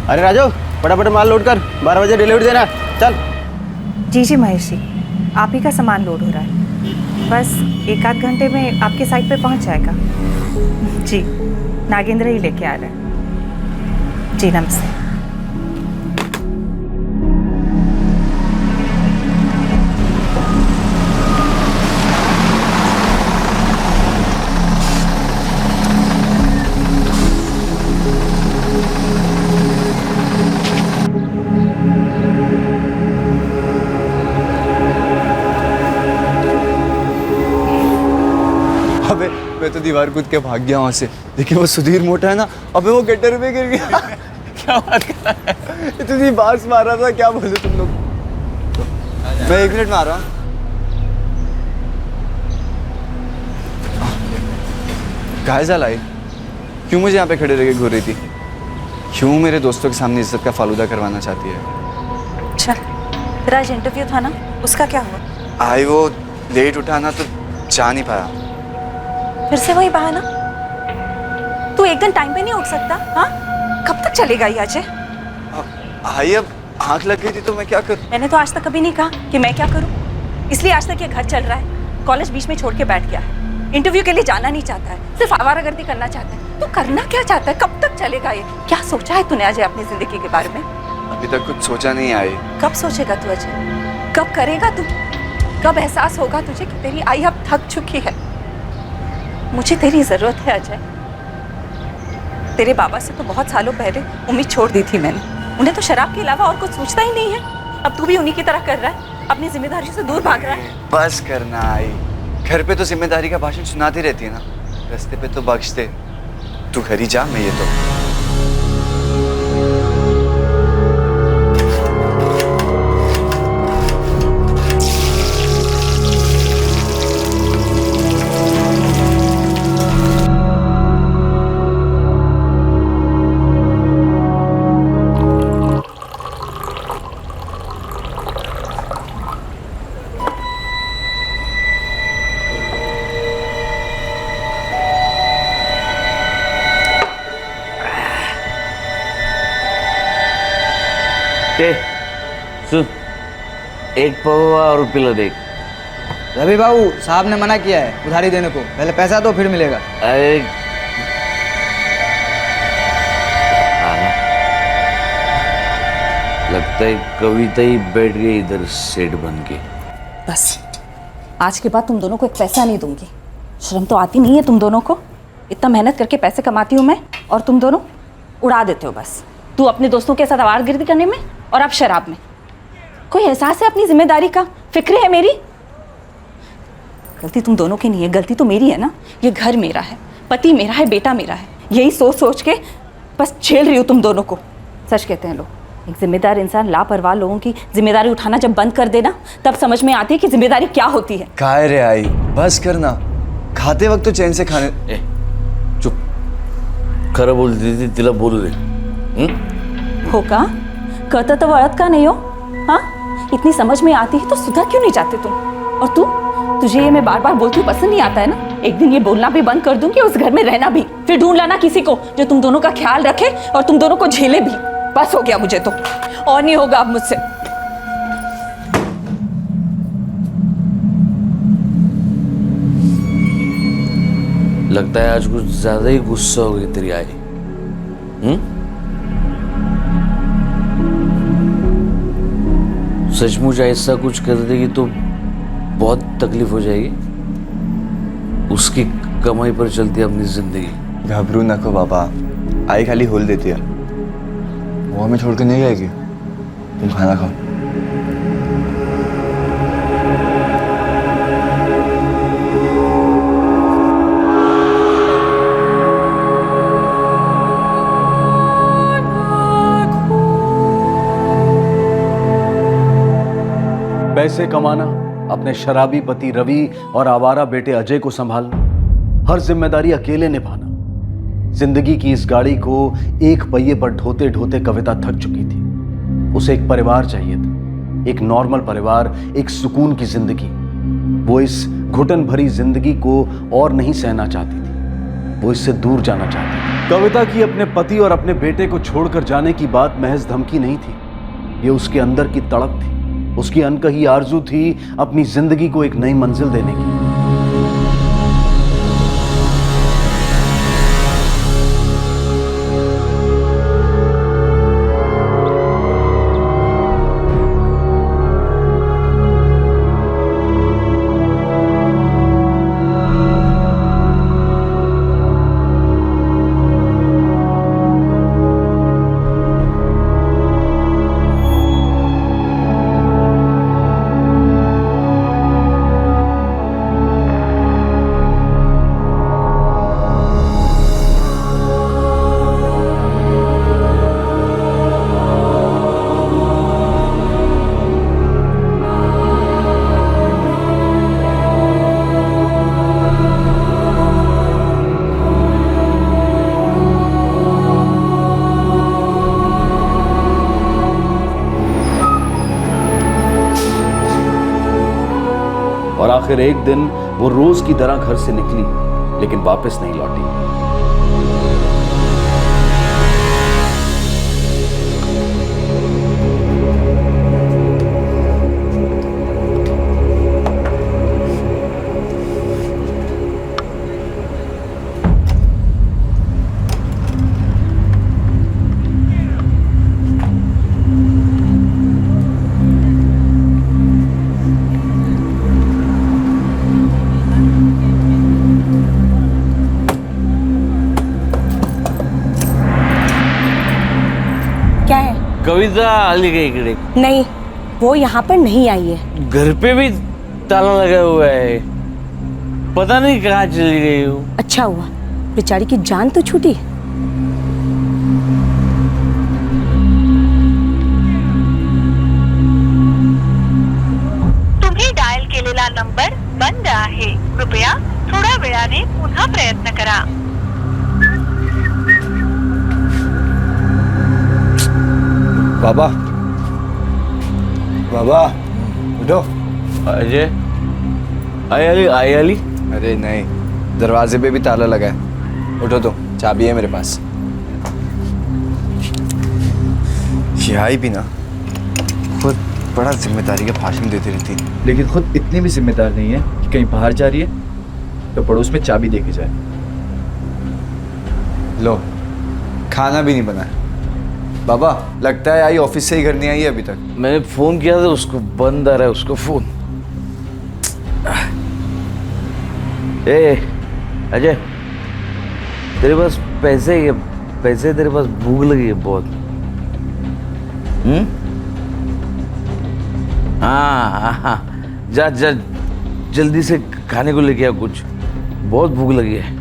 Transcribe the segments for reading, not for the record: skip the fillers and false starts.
अरे राजू, फटाफट माल लोड कर, 12 बजे डिलीवरी देना। चल। जी जी महेश जी, आप ही का सामान लोड हो रहा है, बस 1-8 घंटे में आपके साइट पे पहुंच जाएगा। जी, नागेंद्र ही लेके आ रहा है। जी नमस्ते। अबे मैं तो दीवार कूद के भाग गया वहां से। देखिए वो सुधीर मोटा है ना, अबे वो गटर में गिर गया। क्या बात कर रहा है? इतनी बार्स मार रहा था, क्या बोले तुम लोग। मैं 1 मिनट में आ रहा हूँ। काहे लाई? क्यों मुझे यहाँ पे खड़े रह के घूर रही थी? क्यों मेरे दोस्तों के सामने इज्जत का फालूदा करवाना चाहती है? चल, तेरा आज इंटरव्यू था ना, उसका क्या हुआ? आई वो लेट उठा ना तो जा नहीं पाया। फिर से वही बहाना? तू एक दिन टाइम पे नहीं उठ सकता? हाँ, कब तक चलेगा ये अजय? आई अब आँख लग गई थी तो मैं क्या करूं? मैंने तो आज तक कभी नहीं कहा कि मैं क्या करूं, इसलिए आज तक ये घर चल रहा है। कॉलेज बीच में छोड़ के बैठ गया है, इंटरव्यू के लिए जाना नहीं चाहता है, सिर्फ आवारागर्दी करना चाहता है। तू करना क्या चाहता है? कब तक चलेगा ये? क्या सोचा है तूने अजय अपनी जिंदगी के बारे में? अभी तक कुछ सोचा नहीं आई। कब सोचेगा तू अजय? कब करेगा तू? कब एहसास होगा तुझे कि तेरी आई अब थक चुकी है? मुझे तेरी जरूरत है अजय। तेरे बाबा से तो बहुत सालों पहले उम्मीद छोड़ दी थी मैंने, उन्हें तो शराब के अलावा और कुछ सोचता ही नहीं है। अब तू भी उन्हीं की तरह कर रहा है, अपनी जिम्मेदारी से दूर भाग रहा है। बस करना आई, घर पे तो जिम्मेदारी का भाषण सुनाती रहती है ना, रास्ते पे तो बख्श दे। तू घर ही जा, मैं ये तो सुन, एक पौवा और पिला देख। रवि बाबू साहब ने मना किया है उधारी देने को, पहले पैसा दो फिर मिलेगा। अरे लगता है कविता ही बैठ गई इधर सेठ बन के। बस आज के बाद तुम दोनों को एक पैसा नहीं दूंगी। शर्म तो आती नहीं है तुम दोनों को? इतना मेहनत करके पैसे कमाती हूँ मैं और तुम दोनों उड़ा देते हो बस। तू अपने दोस्तों के साथ आवारागर्दी करने में और अब शराब में। कोई एहसास है अपनी जिम्मेदारी का? फिक्र है मेरी? गलती तुम दोनों की नहीं है, गलती तो मेरी है ना। ये घर मेरा है, पति मेरा है, बेटा मेरा है, यही सोच सोच के बस झेल रही हूँ तुम दोनों को। सच कहते हैं लोग, एक जिम्मेदार इंसान लापरवाह लोगों की जिम्मेदारी उठाना जब बंद कर देना तब समझ में आती है कि जिम्मेदारी क्या होती है। काय रे आई, बस करना। खाते वक्त तो चैन से खाने। चुप, खरं बोलती थी तिला बोलू दे। हो का? कहता तो वळत का नहीं हो? हाँ, इतनी समझ में आती है तो सुधर क्यों नहीं जाते तुम? और तू, तुझे ये मैं बार बार बोलती हूँ पसंद नहीं आता है ना? एक दिन ये बोलना भी बंद कर दूंगी, उस घर में रहना भी। फिर ढूंढ लाना किसी को जो तुम दोनों का ख्याल रखे और तुम दोनों को झेले भी। बस हो गया मुझे तो, और नहीं होगा अब मुझसे। लगता है आज कुछ ज्यादा ही गुस्सा हो गई तेरी आई। सचमुच ऐसा कुछ कर देगी तो बहुत तकलीफ हो जाएगी। उसकी कमाई पर चलती है अपनी जिंदगी। घबरू नको बाबा, आई खाली होल देती है, वो हमें छोड़ के नहीं जाएगी। तुम खाना खाओ। पैसे कमाना, अपने शराबी पति रवि और आवारा बेटे अजय को संभालना, हर जिम्मेदारी अकेले निभाना। जिंदगी की इस गाड़ी को एक पहिए पर ढोते ढोते कविता थक चुकी थी। उसे एक परिवार चाहिए था, एक नॉर्मल परिवार, एक सुकून की जिंदगी। वो इस घुटन भरी जिंदगी को और नहीं सहना चाहती थी, वो इससे दूर जाना चाहती थी। कविता की अपने पति और अपने बेटे को छोड़कर जाने की बात महज धमकी नहीं थी, ये उसके अंदर की तड़प थी, उसकी अनकही आरजू थी अपनी जिंदगी को एक नई मंजिल देने की। और आखिर एक दिन वो रोज की तरह घर से निकली, लेकिन वापस नहीं लौटी। कविता आली गई इकडे? नहीं, वो यहाँ पर नहीं आई है। घर पे भी ताला लगा हुआ है, पता नहीं कहाँ चली गई हो। अच्छा हुआ, बेचारी की जान तो छूटी। तुम्ही डायल केलेला नंबर बंद आहे, कृपया थोड्या वेळाने पुन्हा प्रयत्न करा। बाबा, बाबा उठो। अजय, आई अली। अरे नहीं, दरवाजे पे भी ताला लगा है। उठो तो, चाबी है मेरे पास। ये आई भी ना, खुद बड़ा जिम्मेदारी का भाषण देती रहती है, लेकिन खुद इतनी भी जिम्मेदार नहीं है कि कहीं बाहर जा रही है तो पड़ोस में चाबी दे के जाए। लो, खाना भी नहीं बना है। बाबा, लगता है आई ऑफिस से ही घर नहीं आई है अभी तक। मैंने फोन किया था उसको, बंद आ रहा है उसको फोन। ए अजय, तेरे पास पैसे है? पैसे तेरे पास? भूख लगी है बहुत। हाँ, जा जा जल्दी से खाने को लेके आ कुछ, बहुत भूख लगी है।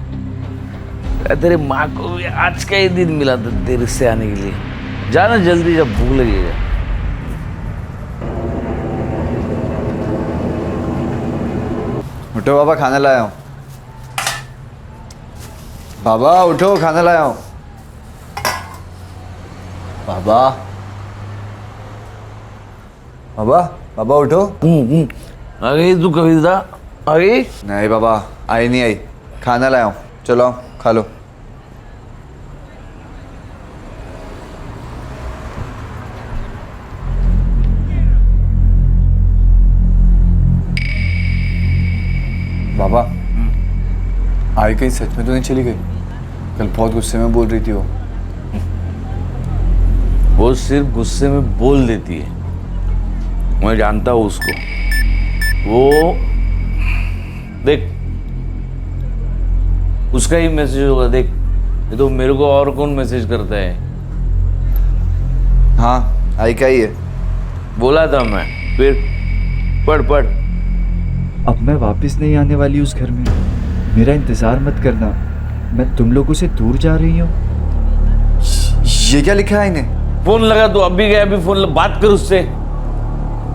तेरे माँ को भी आज का ही दिन मिला था देर से आने के लिए। जाना जल्दी, जब भूख लगेगा। उठो बाबा, खाना लाया हूँ। बाबा उठो, खाना लाया हूँ। बाबा, बाबा, बाबा उठो। आ गई तू कविता? आ गई? नहीं बाबा, आई नहीं आई। खाना लाया हूँ, चलो आओ, खा लो। बाबा, आई कहीं सच में तो नहीं चली गई? कल बहुत गुस्से में बोल रही थी वो सिर्फ गुस्से में बोल देती है, मैं जानता हूँ उसको। वो देख, उसका ही मैसेज होगा। देख, ये तो मेरे को और कौन मैसेज करता है? हाँ, आई का ही है। बोला था मैं। फिर पढ़। अब मैं वापस नहीं आने वाली उस घर में, मेरा इंतजार मत करना, मैं तुम लोगों से दूर जा रही हूँ। ये क्या लिखा है इन्हें? फोन लगा तो अभी गया, अभी फोन बात कर उससे।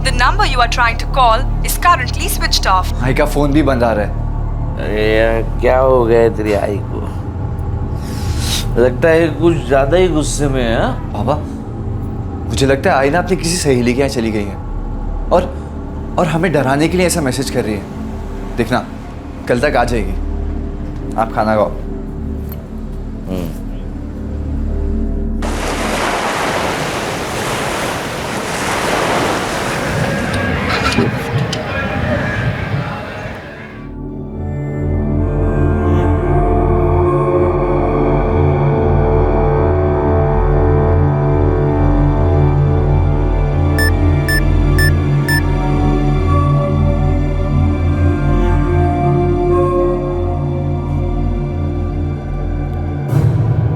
The number you are trying to call is currently switched off. आई का फोन भी बंद आ रहा है। अरे यार, क्या हो गया है तेरी आई को? लगता है कुछ ज्यादा ही गुस्से में है। बाबा, मुझे लगता है आई ना अपनी किसी सहेली के यहाँ चली गई है और हमें डराने के लिए ऐसा मैसेज कर रही है। देखना, कल तक आ जाएगी। आप खाना खाओ।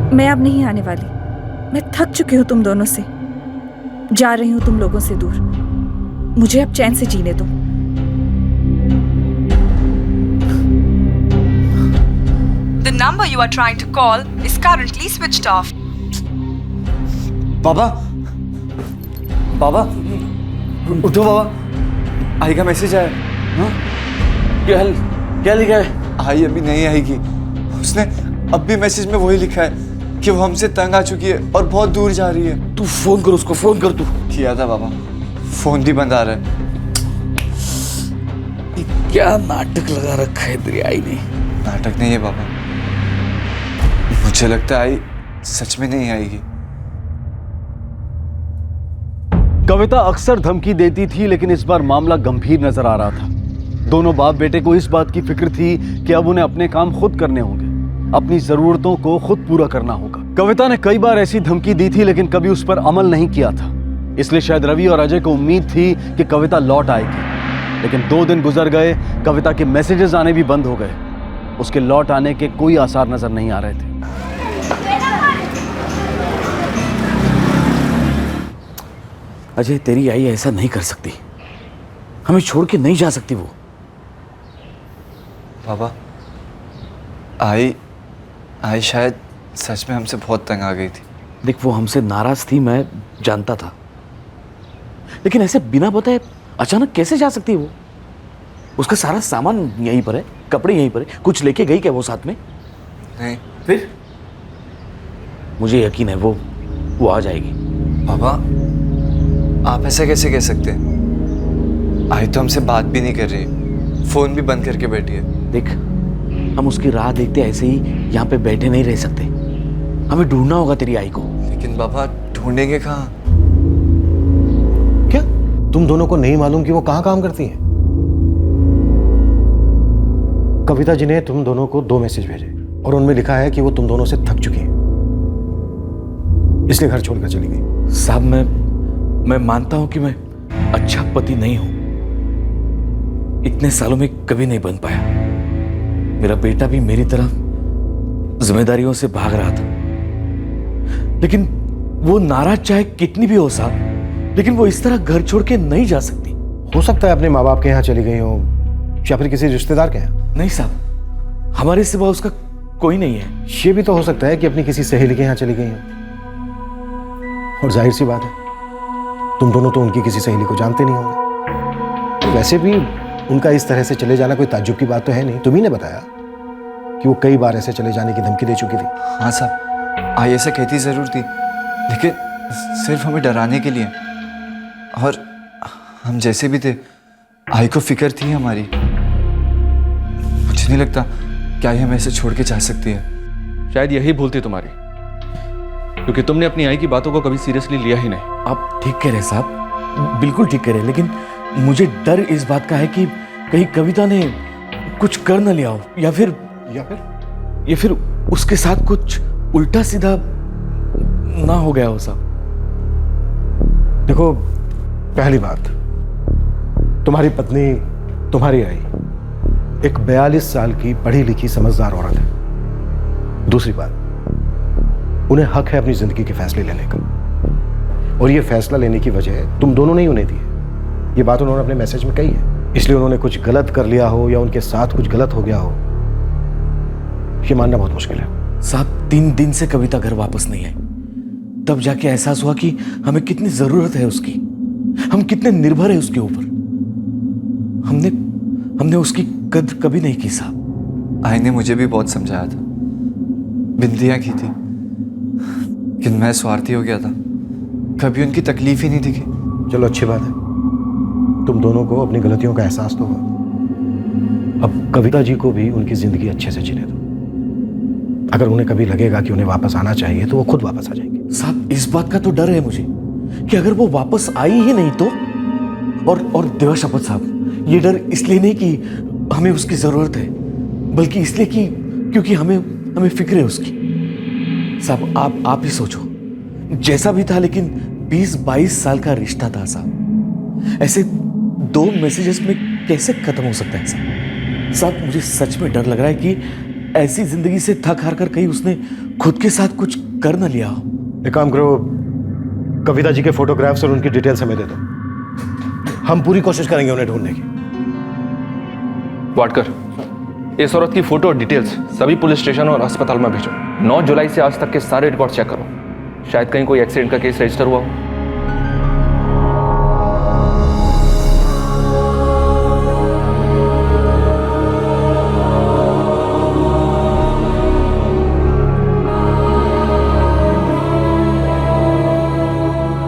मैं अब नहीं आने वाली। मैं थक चुकी हूँ तुम दोनों से। जा रही हूँ तुम लोगों से दूर। मुझे अब चैन से जीने दो। The number you are trying to call is currently switched off. बाबा, बाबा, उठो बाबा, आई का मैसेज आया। हाँ? क्या लिखा है? आई अभी नहीं आएगी। उसने अब भी मैसेज में वही लिखा है कि वो हमसे तंग आ चुकी है और बहुत दूर जा रही है। तू फोन कर उसको, फोन कर तू। किया था बाबा, फोन भी बंद आ रहा है। क्या नाटक लगा रखा है तेरी आई ने। नाटक नहीं है बाबा, मुझे लगता है आई सच में नहीं आएगी। कविता अक्सर धमकी देती थी, लेकिन इस बार मामला गंभीर नजर आ रहा था। दोनों बाप बेटे को इस बात की फिक्र थी कि अब उन्हें अपने काम खुद करने होंगे, अपनी जरूरतों को खुद पूरा करना होगा। कविता ने कई बार ऐसी धमकी दी थी, लेकिन कभी उस पर अमल नहीं किया था। इसलिए शायद रवि और अजय को उम्मीद थी कि कविता लौट आएगी। लेकिन 2 दिन गुजर गए, कविता के मैसेजेस आने भी बंद हो गए। उसके लौट आने के कोई आसार नजर नहीं आ रहे थे। अजय, तेरी आई ऐसा नहीं कर सकती। हमें छोड़ के नहीं जा सकती वो। बाबा, आई शायद सच में हमसे बहुत तंग आ गई थी। देख, वो हमसे नाराज थी, मैं जानता था, लेकिन ऐसे बिना बताए अचानक कैसे जा सकती है वो? उसका सारा सामान यहीं पर है, कपड़े यहीं पर है। कुछ लेके गई क्या वो साथ में? नहीं। फिर मुझे यकीन है वो आ जाएगी। बाबा, आप ऐसा कैसे कह सकते हैं? आई तो हमसे बात भी नहीं कर रही, फोन भी बंद करके बैठी है। देख, हम उसकी राह देखते ऐसे ही यहाँ पे बैठे नहीं रह सकते। हमें ढूंढना होगा तेरी आई को। लेकिन बाबा, ढूंढेंगे कहाँ? क्या तुम दोनों को नहीं मालूम कि वो कहाँ काम करती हैं? कविता जी ने तुम दोनों को 2 मैसेज भेजे और उनमें लिखा है कि वो तुम दोनों से थक चुकी हैं, इसलिए घर छोड़कर चली गई। साहब, मैं मानता हूं कि मैं अच्छा पति नहीं हूं। इतने सालों में कभी नहीं बन पाया। मेरा बेटा भी मेरी तरह जिम्मेदारियों से भाग रहा था, लेकिन वो नाराज चाहे कितनी भी हो साहब, लेकिन वो इस तरह घर छोड़ के नहीं जा सकती। हो सकता है अपने माँ बाप के यहाँ चली गई हो या फिर किसी रिश्तेदार के यहाँ। नहीं साहब, हमारे सिवा उसका कोई नहीं है। ये भी तो हो सकता है कि अपनी किसी सहेली के यहाँ चली गई हो। और जाहिर सी बात है, तुम दोनों तो उनकी किसी सहेली को जानते नहीं होंगे। तो वैसे भी उनका इस तरह से चले जाना कोई ताज्जुब की बात तो है नहीं। तुम्ही ने बताया कि वो कई बार ऐसे चले जाने की धमकी दे चुकी थी। हाँ साहब, आई ऐसा कहती जरूर थी, लेकिन सिर्फ हमें डराने के लिए। और हम जैसे भी थे, आई को फिक्र थी हमारी। मुझे नहीं लगता कि आई हमें ऐसे छोड़ के जा सकती है। शायद यही भूल थी तुम्हारी, क्योंकि तुमने अपनी आई की बातों को कभी सीरियसली लिया ही नहीं। आप ठीक कह रहे साहब, बिल्कुल ठीक कह रहे, लेकिन मुझे डर इस बात का है कि कहीं कविता ने कुछ कर न लिया हो, या फिर उसके साथ कुछ उल्टा सीधा ना हो गया हो साहब। देखो, पहली बात, तुम्हारी पत्नी, तुम्हारी आई एक 42 साल की पढ़ी लिखी समझदार औरत है। दूसरी बात, उन्हें हक है अपनी जिंदगी के फैसले लेने का, और ये फैसला लेने की वजह तुम दोनों ने ही उन्हें दी है। ये बात उन्होंने अपने मैसेज में कही है। इसलिए उन्होंने कुछ गलत कर लिया हो या उनके साथ कुछ गलत हो गया हो, ये मानना बहुत मुश्किल है। साहब, 3 दिन से कविता घर वापस नहीं आई, तब जाके एहसास हुआ कि हमें कितनी जरूरत है उसकी, हम कितने निर्भर है उसके ऊपर। हमने उसकी कद्र कभी नहीं की साहब। आई ने मुझे भी बहुत समझाया था, बिंदियां की थी, लेकिन मैं स्वार्थी हो गया था, कभी उनकी तकलीफ ही नहीं दिखी। चलो, अच्छी बात है, तुम दोनों को अपनी गलतियों का एहसास तो हुआ। अब कविता जी को भी उनकी जिंदगी अच्छे से जीने दो। अगर उन्हें कभी लगेगा कि उन्हें वापस आना चाहिए तो वो खुद वापस आ जाएंगे। साहब, इस बात का तो डर है मुझे कि अगर वो वापस आई ही नहीं तो। और देवा शपथ साहब, ये डर इसलिए नहीं कि हमें उसकी जरूरत है, बल्कि इसलिए कि क्योंकि हमें फिक्र है उसकी। साहब, आप ही सोचो, जैसा भी था, लेकिन 20-22 साल का रिश्ता था साहब। ऐसे 2 मैसेजेस में कैसे खत्म हो सकता है साहब? मुझे सच में डर लग रहा है कि ऐसी जिंदगी से थक हार कर कहीं उसने खुद के साथ कुछ कर न लिया हो। एक काम करो, कविता जी के फोटोग्राफ्स और उनकी डिटेल्स हमें दे दो, हम पूरी कोशिश करेंगे उन्हें ढूंढने की। वाडकर, इस औरत की फोटो और डिटेल्स सभी पुलिस स्टेशन और अस्पताल में भेजो। 9 जुलाई से आज तक के सारे रिकॉर्ड चेक करो, शायद कहीं कोई एक्सीडेंट का केस रजिस्टर हुआ हो।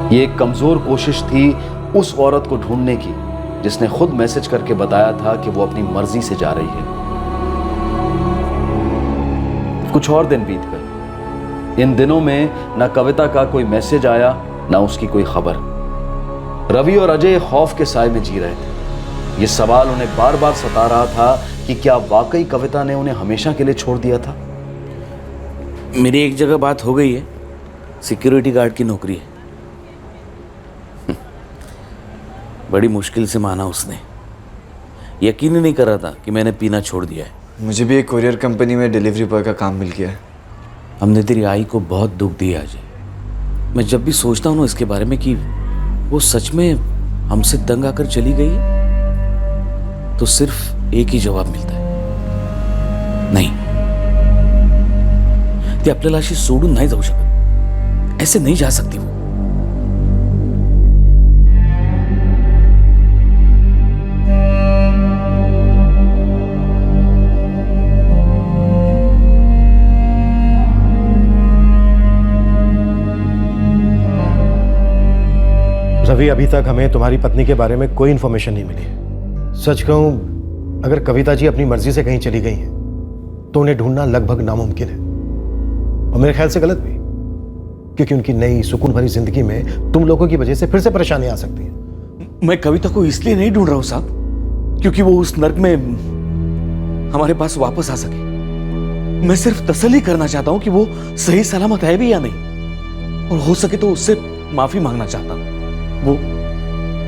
ये एक कमजोर कोशिश थी उस औरत को ढूंढने की जिसने खुद मैसेज करके बताया था कि वो अपनी मर्जी से जा रही है। कुछ और दिन बीत गए। इन दिनों में ना कविता का कोई मैसेज आया, ना उसकी कोई खबर। रवि और अजय खौफ के साए में जी रहे थे। ये सवाल उन्हें बार बार सता रहा था कि क्या वाकई कविता ने उन्हें हमेशा के लिए छोड़ दिया था। मेरी एक जगह बात हो गई है, सिक्योरिटी गार्ड की नौकरी है। बड़ी मुश्किल से माना उसने, यकीन ही नहीं कर रहा था कि मैंने पीना छोड़ दिया है। मुझे भी एक कोरियर कंपनी में डिलीवरी बॉय का काम मिल गया है। हमने तेरी आई को बहुत दुख दिया अजय। मैं जब भी सोचता हूँ ना इसके बारे में कि वो सच में हमसे तंग आकर चली गई है, तो सिर्फ एक ही जवाब मिलता है, नहीं, ती आपल्याला अशी सोडून नहीं जाऊ शकत, ऐसे नहीं जा सकती वो। रवि, अभी तक हमें तुम्हारी पत्नी के बारे में कोई इन्फॉर्मेशन नहीं मिली है। सच कहूं, अगर कविता जी अपनी मर्जी से कहीं चली गई हैं तो उन्हें ढूंढना लगभग नामुमकिन है, और मेरे ख्याल से गलत भी, क्योंकि उनकी नई सुकून भरी जिंदगी में तुम लोगों की वजह से फिर से परेशानी आ सकती है। मैं कविता को इसलिए नहीं ढूंढ रहा हूं साहब क्योंकि वो उस नर्क में हमारे पास वापस आ सके। मैं सिर्फ तसल्ली करना चाहता हूं कि वो सही सलामत है भी या नहीं, और हो सके तो उससे माफी मांगना चाहता हूं। वो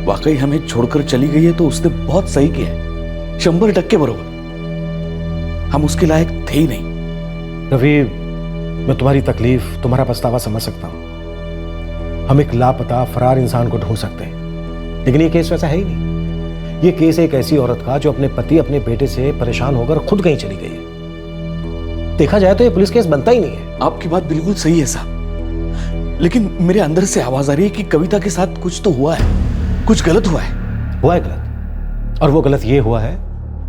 वाकई हमें छोड़कर चली गई है तो उसने बहुत सही किया है, 100% बरोबर। हम उसके लायक थे ही नहीं। रवि, मैं तुम्हारी तकलीफ, तुम्हारा पछतावा समझ सकता हूं। हम एक लापता फरार इंसान को ढूंढ सकते हैं, लेकिन ये केस वैसा है ही नहीं। ये केस एक ऐसी औरत का जो अपने पति, अपने बेटे से परेशान होकर खुद कहीं चली गई है। देखा जाए तो ये पुलिस केस बनता ही नहीं है। आपकी बात बिल्कुल सही है साहब, लेकिन मेरे अंदर से आवाज आ रही है कि कविता के साथ कुछ तो हुआ है, कुछ गलत हुआ है। हुआ है गलत, और वो गलत ये हुआ है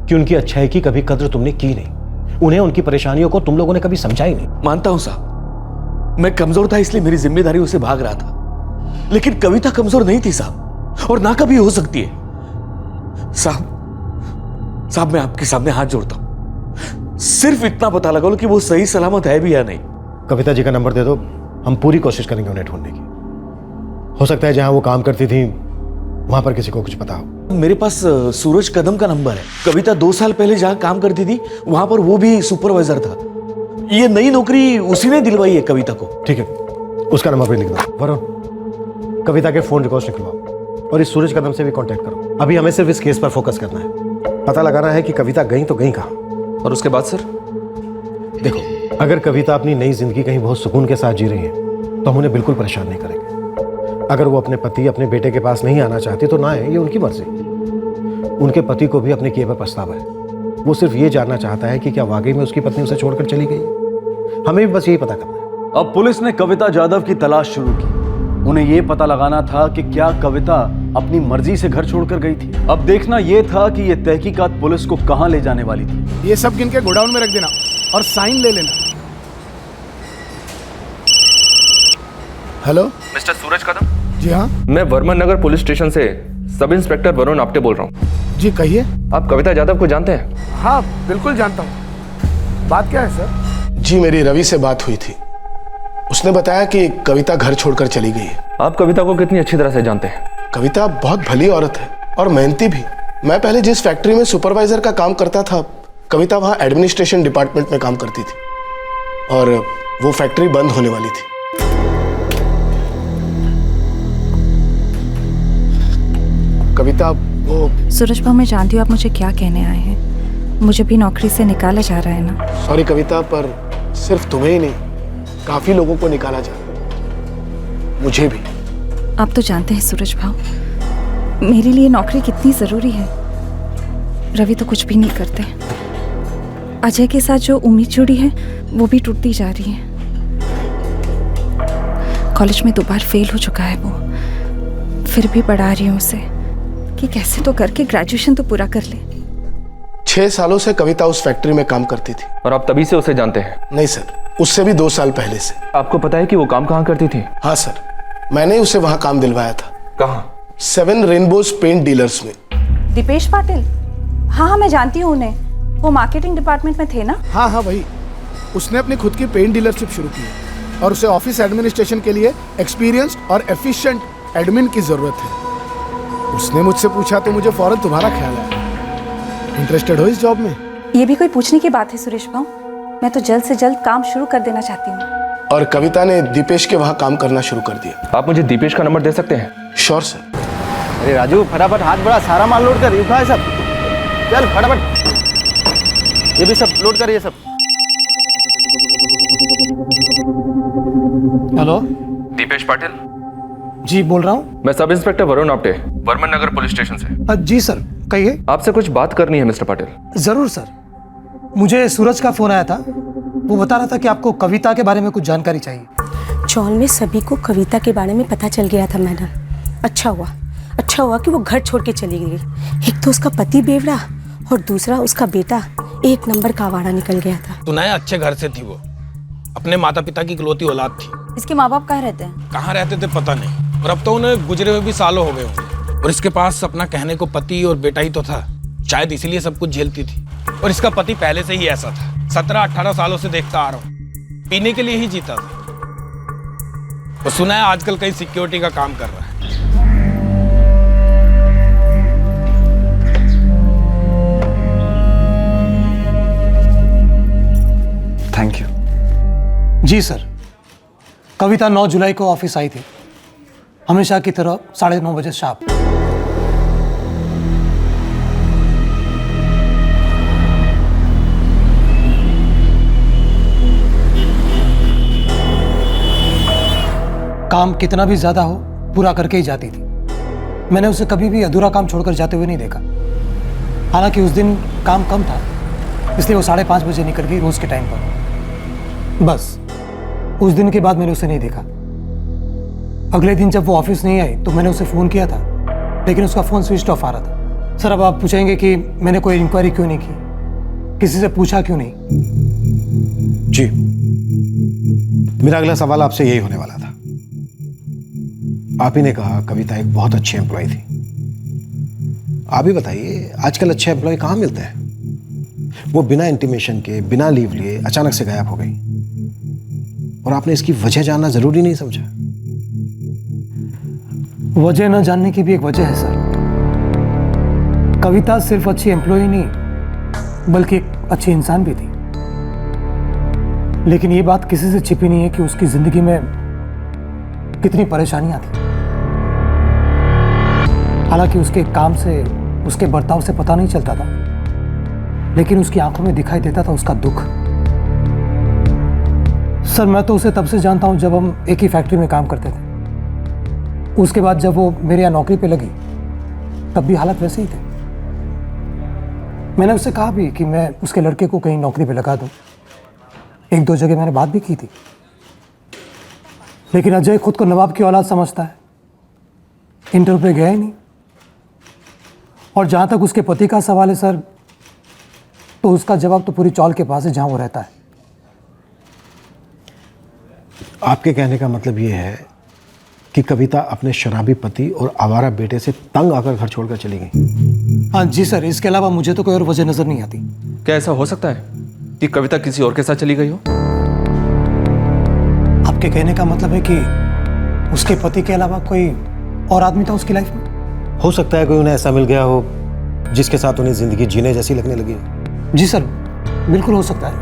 कि उनकी अच्छाई की कभी कद्र तुमने की नहीं, उन्हें उनकी परेशानियों को तुम लोगों ने कभी समझा ही नहीं। मानता हूं साहब, मैं कमजोर था इसलिए मेरी जिम्मेदारी उसे भाग रहा था, लेकिन कविता कमजोर नहीं थी साहब, और ना कभी हो सकती है। साहब मैं आपके सामने हाथ जोड़ता हूं, सिर्फ इतना पता लगा लो कि वो सही सलामत है भी या नहीं। कविता जी का नंबर दे दो, हम पूरी कोशिश करेंगे उन्हें ढूंढने की। हो सकता है जहां वो काम करती थी वहां पर किसी को कुछ पता हो। मेरे पास सूरज कदम का नंबर है। कविता 2 साल पहले जहां काम करती थी वहां पर वो भी सुपरवाइजर था। ये नई नौकरी उसी ने दिलवाई है कविता को। ठीक है, उसका नंबर भी लिख दो। वरुण, कविता के फोन रिकॉर्ड्स निकलवाओ और इस सूरज कदम से भी कांटेक्ट करो। अभी हमें सिर्फ इस केस पर फोकस करना है, पता लगाना है कि कविता गई तो गई कहां। और उसके बाद सर? देखो, अगर कविता अपनी नई जिंदगी कहीं बहुत सुकून के साथ जी रही है तो हम उन्हें बिल्कुल परेशान नहीं करेंगे। अगर वो अपने पति, अपने बेटे के पास नहीं आना चाहती तो ना है, ये उनकी मर्जी। उनके पति को भी अपने किए पर पछतावा है। वो सिर्फ ये जानना चाहता है कि क्या वाकई में उसकी पत्नी उसे छोड़कर चली गई। हमें भी बस यही पता करना है। अब पुलिस ने कविता जाधव की तलाश शुरू की। उन्हें यह पता लगाना था कि क्या कविता अपनी मर्जी से घर छोड़कर गई थी। अब देखना यह था कि यह तहकीकात पुलिस को कहां ले जाने वाली थी। ये सब गिन के गोडाउन में रख देना और साइन ले लेना। हेलो, मिस्टर सूरज कदम? जी हाँ, मैं वर्मा नगर पुलिस स्टेशन से सब इंस्पेक्टर वरुण आप्टे बोल रहा हूँ। जी कहिए। आप कविता जाधव को जानते हैं? हाँ बिल्कुल जानता हूँ। बात क्या है सर? जी, मेरी रवि से बात हुई थी। उसने बताया कि कविता घर छोड़कर चली गई है। आप कविता को कितनी अच्छी तरह से जानते हैं? कविता बहुत भली औरत है और मेहनती भी। मैं पहले जिस फैक्ट्री में सुपरवाइजर का काम करता था, कविता वहाँ एडमिनिस्ट्रेशन डिपार्टमेंट में काम करती थी और वो फैक्ट्री बंद होने वाली थी। कविता, वो सूरज भाऊ, मैं जानती हूँ आप मुझे क्या कहने आए हैं। मुझे भी नौकरी से निकाला जा रहा है ना। सॉरी कविता, पर सिर्फ तुम्हें ही नहीं, काफी लोगों को निकाला जा रहा, मुझे भी। आप तो जानते हैं सूरज भाव, मेरे लिए नौकरी कितनी ज़रूरी है। रवि तो कुछ भी नहीं करते। अजय के साथ जो उम्मीद जुड़ी है वो भी टूटती जा रही है। कॉलेज में 2 बार फेल हो चुका है वो, फिर भी पढ़ा रही हूँ उसे कि कैसे तो करके ग्रेजुएशन तो पूरा कर ले। 6 सालों से कविता उस फैक्ट्री में काम करती थी। और आप तभी से उसे जानते हैं? नहीं सर, उससे भी 2 साल पहले से। आपको पता है कि वो काम कहाँ करती थी? हाँ सर, मैंने उसे वहां काम दिलवाया था। कहाँ? 7 रेनबोज पेंट डीलर्स में। दीपेश पाटिल? हाँ, मैं जानती हूँ उन्हें, वो मार्केटिंग डिपार्टमेंट में थे ना? हाँ हाँ वही। उसने अपनी खुद की पेंट डीलरशिप शुरू की और उसे ऑफिस एडमिनिस्ट्रेशन के लिए एक्सपीरियंस्ड और एफिशिएंट एडमिन की जरूरत है। उसने मुझसे पूछा तो मुझे फौरन तुम्हारा ख्याल आया। इंटरेस्टेड हो इस जॉब में? ये भी कोई पूछने की बात है सुरेश भाऊ? मैं तो जल्द से जल्द काम शुरू कर देना चाहती हूँ। और कविता ने दीपेश के वहां काम करना शुरू कर दिया। आप मुझे दीपेश का नंबर दे सकते हैं? Sure sir. अरे राजू, फटाफट हाथ बढ़ा, सारा माल लोड कर। उठा है सब, चल फटाफट, ये भी सब लोड कर, ये सब। हेलो, दीपेश पाटिल? जी बोल रहा हूँ। मैं सब इंस्पेक्टर वरुण आप्टे, वर्मन नगर पुलिस स्टेशन से। जी सर, कहिए। आपसे कुछ बात करनी है मिस्टर पाटिल। जरूर सर। मुझे सूरज का फोन आया था, वो बता रहा था कि आपको कविता के बारे में कुछ जानकारी चाहिए। चौल में सभी को कविता के बारे में पता चल गया था मैडम। अच्छा हुआ कि वो घर छोड़ के चली गई। एक तो उसका पति बेवड़ा और दूसरा उसका बेटा 1 नंबर का आवारा निकल गया था। सुना है अच्छे घर से थी वो, अपने माता पिता की इकलौती औलाद थी। इसके माँ बाप कहाँ रहते हैं? कहाँ रहते थे पता नहीं, और अब तो उन्हें गुजरे हुए भी सालों हो गए होंगे। और इसके पास अपना कहने को पति और बेटा ही तो था, शायद इसीलिए सब कुछ झेलती थी। और इसका पति पहले से ही ऐसा था, 17-18 सालों से देखता आ रहा हूँ, पीने के लिए ही जीता था। और सुना है आजकल कहीं सिक्योरिटी का काम कर रहा है। Thank you. जी सर, कविता 9 जुलाई को ऑफिस आई थी, हमेशा की तरह 9:30 बजे शार्प। काम कितना भी ज्यादा हो पूरा करके ही जाती थी। मैंने उसे कभी भी अधूरा काम छोड़कर जाते हुए नहीं देखा। हालांकि उस दिन काम कम था, इसलिए वो 5:30 बजे निकल गई रोज के टाइम पर। बस उस दिन के बाद मैंने उसे नहीं देखा। अगले दिन जब वो ऑफिस नहीं आई तो मैंने उसे फ़ोन किया था, लेकिन उसका फ़ोन स्विच ऑफ आ रहा था। सर, अब आप पूछेंगे कि मैंने कोई इंक्वायरी क्यों नहीं की, किसी से पूछा क्यों नहीं? जी, मेरा अगला सवाल आपसे यही होने वाला था। आप ही ने कहा कविता एक बहुत अच्छी एम्प्लॉय थी। आप ही बताइए, आजकल अच्छे एम्प्लॉय कहाँ मिलते हैं? वो बिना इंटीमेशन के, बिना लीव लिए अचानक से गायब हो गई, और आपने इसकी वजह जानना जरूरी नहीं समझा? वजह न जानने की भी एक वजह है सर। कविता सिर्फ अच्छी एम्प्लॉय नहीं बल्कि एक अच्छी इंसान भी थी। लेकिन ये बात किसी से छिपी नहीं है कि उसकी जिंदगी में कितनी परेशानियां थी। हालांकि उसके काम से, उसके बर्ताव से पता नहीं चलता था, लेकिन उसकी आंखों में दिखाई देता था उसका दुख। सर, मैं तो उसे तब से जानता हूं जब हम एक ही फैक्ट्री में काम करते थे। उसके बाद जब वो मेरे यहाँ नौकरी पे लगी तब भी हालत वैसे ही थे। मैंने उससे कहा भी कि मैं उसके लड़के को कहीं नौकरी पे लगा दूं। 1-2 जगह मैंने बात भी की थी, लेकिन अजय खुद को नवाब की औलाद समझता है, इंटरव्यू पे गया ही नहीं। और जहाँ तक उसके पति का सवाल है सर, तो उसका जवाब तो पूरी चौल के पास है जहाँ वो रहता है। आपके कहने का मतलब ये है कि कविता अपने शराबी पति और आवारा बेटे से तंग आकर घर छोड़कर चली गई? हाँ जी सर, इसके अलावा मुझे तो कोई और वजह नजर नहीं आती। क्या ऐसा हो सकता है कि कविता किसी और के साथ चली गई हो? आपके कहने का मतलब है कि उसके पति के अलावा कोई और आदमी था उसकी लाइफ में? हो सकता है कोई उन्हें ऐसा मिल गया हो जिसके साथ उन्हें जिंदगी जीने जैसी लगने लगी हो। जी सर, बिल्कुल हो सकता है,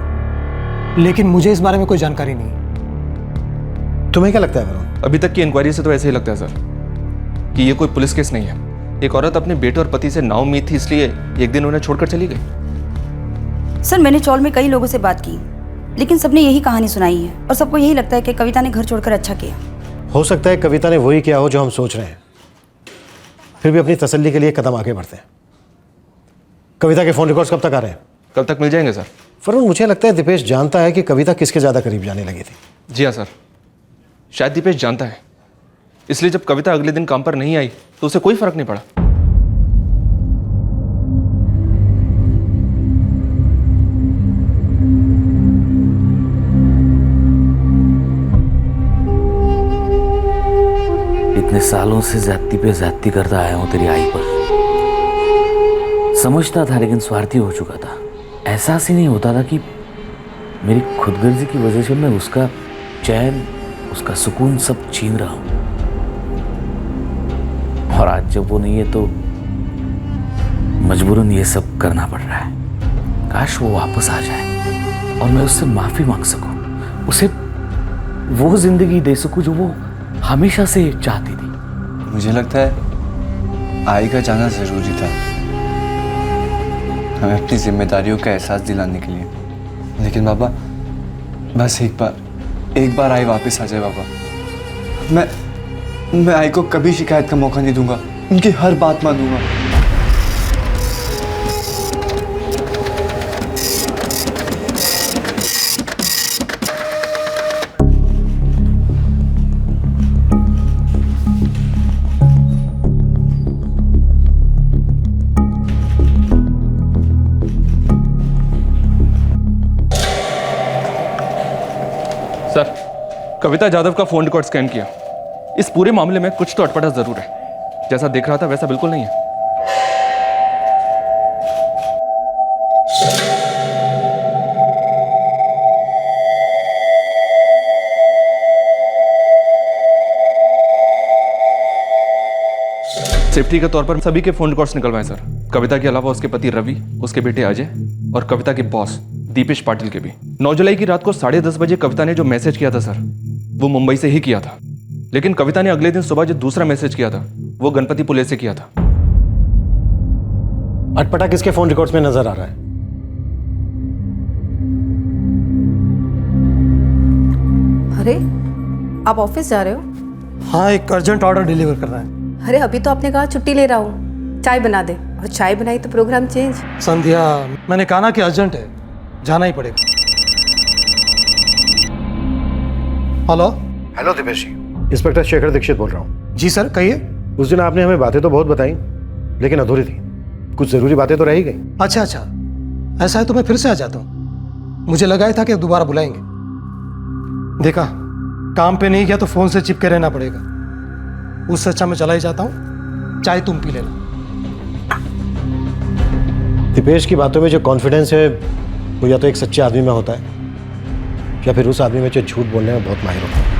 लेकिन मुझे इस बारे में कोई जानकारी नहीं है। तुम्हें क्या लगता है वरुण? अभी तक की इंक्वायरी से तो ऐसे ही लगता है सर कि ये कोई पुलिस केस नहीं है। एक औरत अपने बेटे और पति से नाउम्मीद थी, इसलिए एक दिन उन्हें छोड़कर चली गई। सर, मैंने चौल में कई लोगों से बात की, लेकिन सबने यही कहानी सुनाई है और सबको यही लगता है कि कविता ने घर छोड़कर अच्छा किया। हो सकता है कविता ने वही किया हो जो हम सोच रहे हैं, फिर भी अपनी तसल्ली के लिए कदम आगे बढ़ते हैं। कविता के फोन रिकॉर्ड्स कब तक आ रहे हैं? कल तक मिल जाएंगे सर। वरुण, मुझे लगता है दीपेश जानता है कि कविता किसके ज़्यादा करीब जाने लगी थी। जी हाँ सर, शायद दीपेश जानता है, इसलिए जब कविता अगले दिन काम पर नहीं आई तो उसे कोई फर्क नहीं पड़ा। इतने सालों से ज्यादती पे ज्यादती करता आया हूं तेरी आई पर। समझता था लेकिन स्वार्थी हो चुका था। एहसास ही नहीं होता था कि मेरी खुदगर्जी की वजह से मैं उसका चैन, उसका सुकून सब छीन रहा हूं। और आज जब वो नहीं है तो मजबूरन ये सब करना पड़ रहा है। काश वो वापस आ जाए और मैं उससे माफी मांग सकूं, उसे वो जिंदगी दे सकूं जो वो हमेशा से चाहती थी। मुझे लगता है आई का जाना जरूरी था, हमें अपनी जिम्मेदारियों का एहसास दिलाने के लिए। लेकिन बाबा, बस एक बार आई वापस आ जाए बाबा। मैं आई को कभी शिकायत का मौका नहीं दूंगा, उनकी हर बात मानूंगा। सर, कविता जाधव का फोन रिकॉर्ड स्कैन किया। इस पूरे मामले में कुछ तो अटपटा जरूर है। जैसा दिख रहा था वैसा बिल्कुल नहीं है। सेफ्टी के तौर पर सभी के फोन रिकॉर्ड्स निकलवाएं सर। कविता के अलावा उसके पति रवि, उसके बेटे अजय और कविता के बॉस दीपेश पाटिल के भी। 9 जुलाई की रात को 10:30 बजे कविता ने जो मैसेज किया था सर, वो मुंबई से ही किया था। लेकिन कविता ने अगले दिन सुबह जो दूसरा मैसेज किया था वो गणपति पुले से किया था। अटपटा किसके फोन रिकॉर्ड्स में नजर आ रहा है? अरे, आप ऑफिस जा रहे हो? हाँ, एक अर्जेंट ऑर्डर डिलीवर करना है। अरे अभी तो आपने कहा छुट्टी ले रहा हूँ, चाय बना दे। और चाय बनाई तो प्रोग्राम चेंज। संध्या, मैंने कहा ना कि अर्जेंट है, जाना ही पड़ेगा। हेलो। हेलो दीपेश जी, इंस्पेक्टर शेखर दीक्षित बोल रहा हूँ। जी सर, कहिए। उस दिन आपने हमें बातें तो बहुत बताई, लेकिन अधूरी थी। कुछ जरूरी बातें तो रह ही गई। अच्छा, ऐसा है तो मैं फिर से आ जाता हूँ। मुझे लगा ही था कि दोबारा बुलाएंगे। देखा, काम पे नहीं गया तो फोन से चिपके रहना पड़ेगा। उससे अच्छा मैं चला ही जाता हूँ, चाय तुम पी लेना। दीपेश की बातों में जो कॉन्फिडेंस है वो या तो एक सच्चे आदमी में होता है या फिर उस आदमी में जो झूठ बोलने में बहुत माहिर होता है।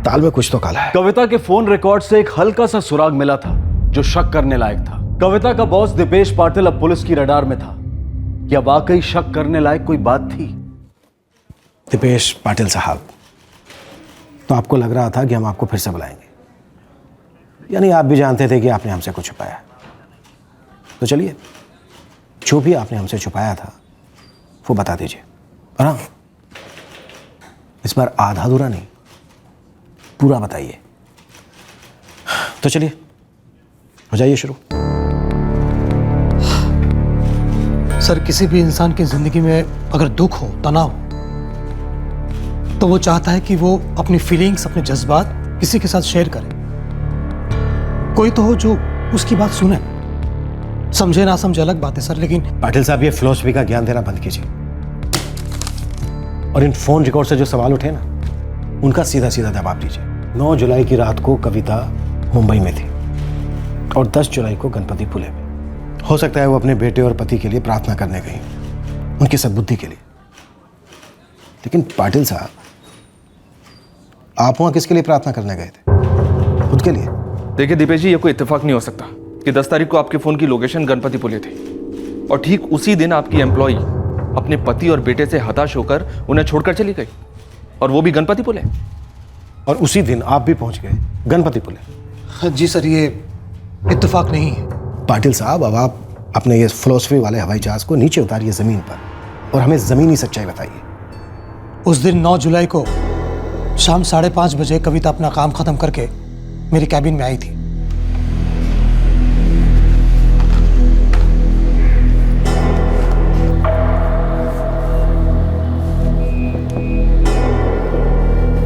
ताल में कुछ तो काला है। कविता के फोन रिकॉर्ड से एक हल्का सा सुराग मिला था जो शक करने लायक था। कविता का बॉस दीपेश पाटिल अब पुलिस की रडार में था। क्या वाकई शक करने लायक कोई बात थी? दीपेश पाटिल साहब, तो आपको लग रहा था कि हम आपको फिर से बुलाएंगे, यानी आप भी जानते थे कि आपने हमसे कुछ छुपाया। तो चलिए, जो भी आपने हमसे छुपाया था वो बता दीजिए। और हाँ, इस बार आधा अधूरा नहीं, पूरा बताइए। तो चलिए, हो जाइए शुरू। सर, किसी भी इंसान की जिंदगी में अगर दुख हो, तनाव हो, तो वो चाहता है कि वो अपनी फीलिंग्स, अपने जज्बात किसी के साथ शेयर करे। कोई तो हो जो उसकी बात सुने। समझे ना समझे अलग बात है सर, लेकिन पाटिल साहब, ये फिलॉसफी का ज्ञान देना बंद कीजिए और इन फोन रिकॉर्ड से जो सवाल उठे ना, उनका सीधा सीधा जवाब दीजिए। 9 जुलाई की रात को कविता मुंबई में थी और 10 जुलाई को गणपति पुले में। हो सकता है वो अपने बेटे और पति के लिए प्रार्थना करने गई, उनकी सद्बुद्धि के लिए। लेकिन पाटिल साहब, आप वहां किसके लिए प्रार्थना करने गए थे? खुद के लिए? देखिए दीपेश जी, ये कोई इत्तेफाक नहीं हो सकता कि 10 तारीख को आपके फोन की लोकेशन गणपति पुले थी और ठीक उसी दिन आपकी एम्प्लॉई अपने पति और बेटे से हताश होकर उन्हें छोड़कर चली गई, और वो भी गणपति पुले। और उसी दिन आप भी पहुंच गए गणपति पुले। जी सर, ये इत्तेफाक नहीं है। पाटिल साहब, अब आप अपने ये फिलॉसफी वाले हवाई जहाज को नीचे उतारिए जमीन पर और हमें ज़मीनी सच्चाई बताइए। उस दिन 9 जुलाई को शाम 5:30 बजे कविता अपना काम खत्म करके मेरी कैबिन में आई थी।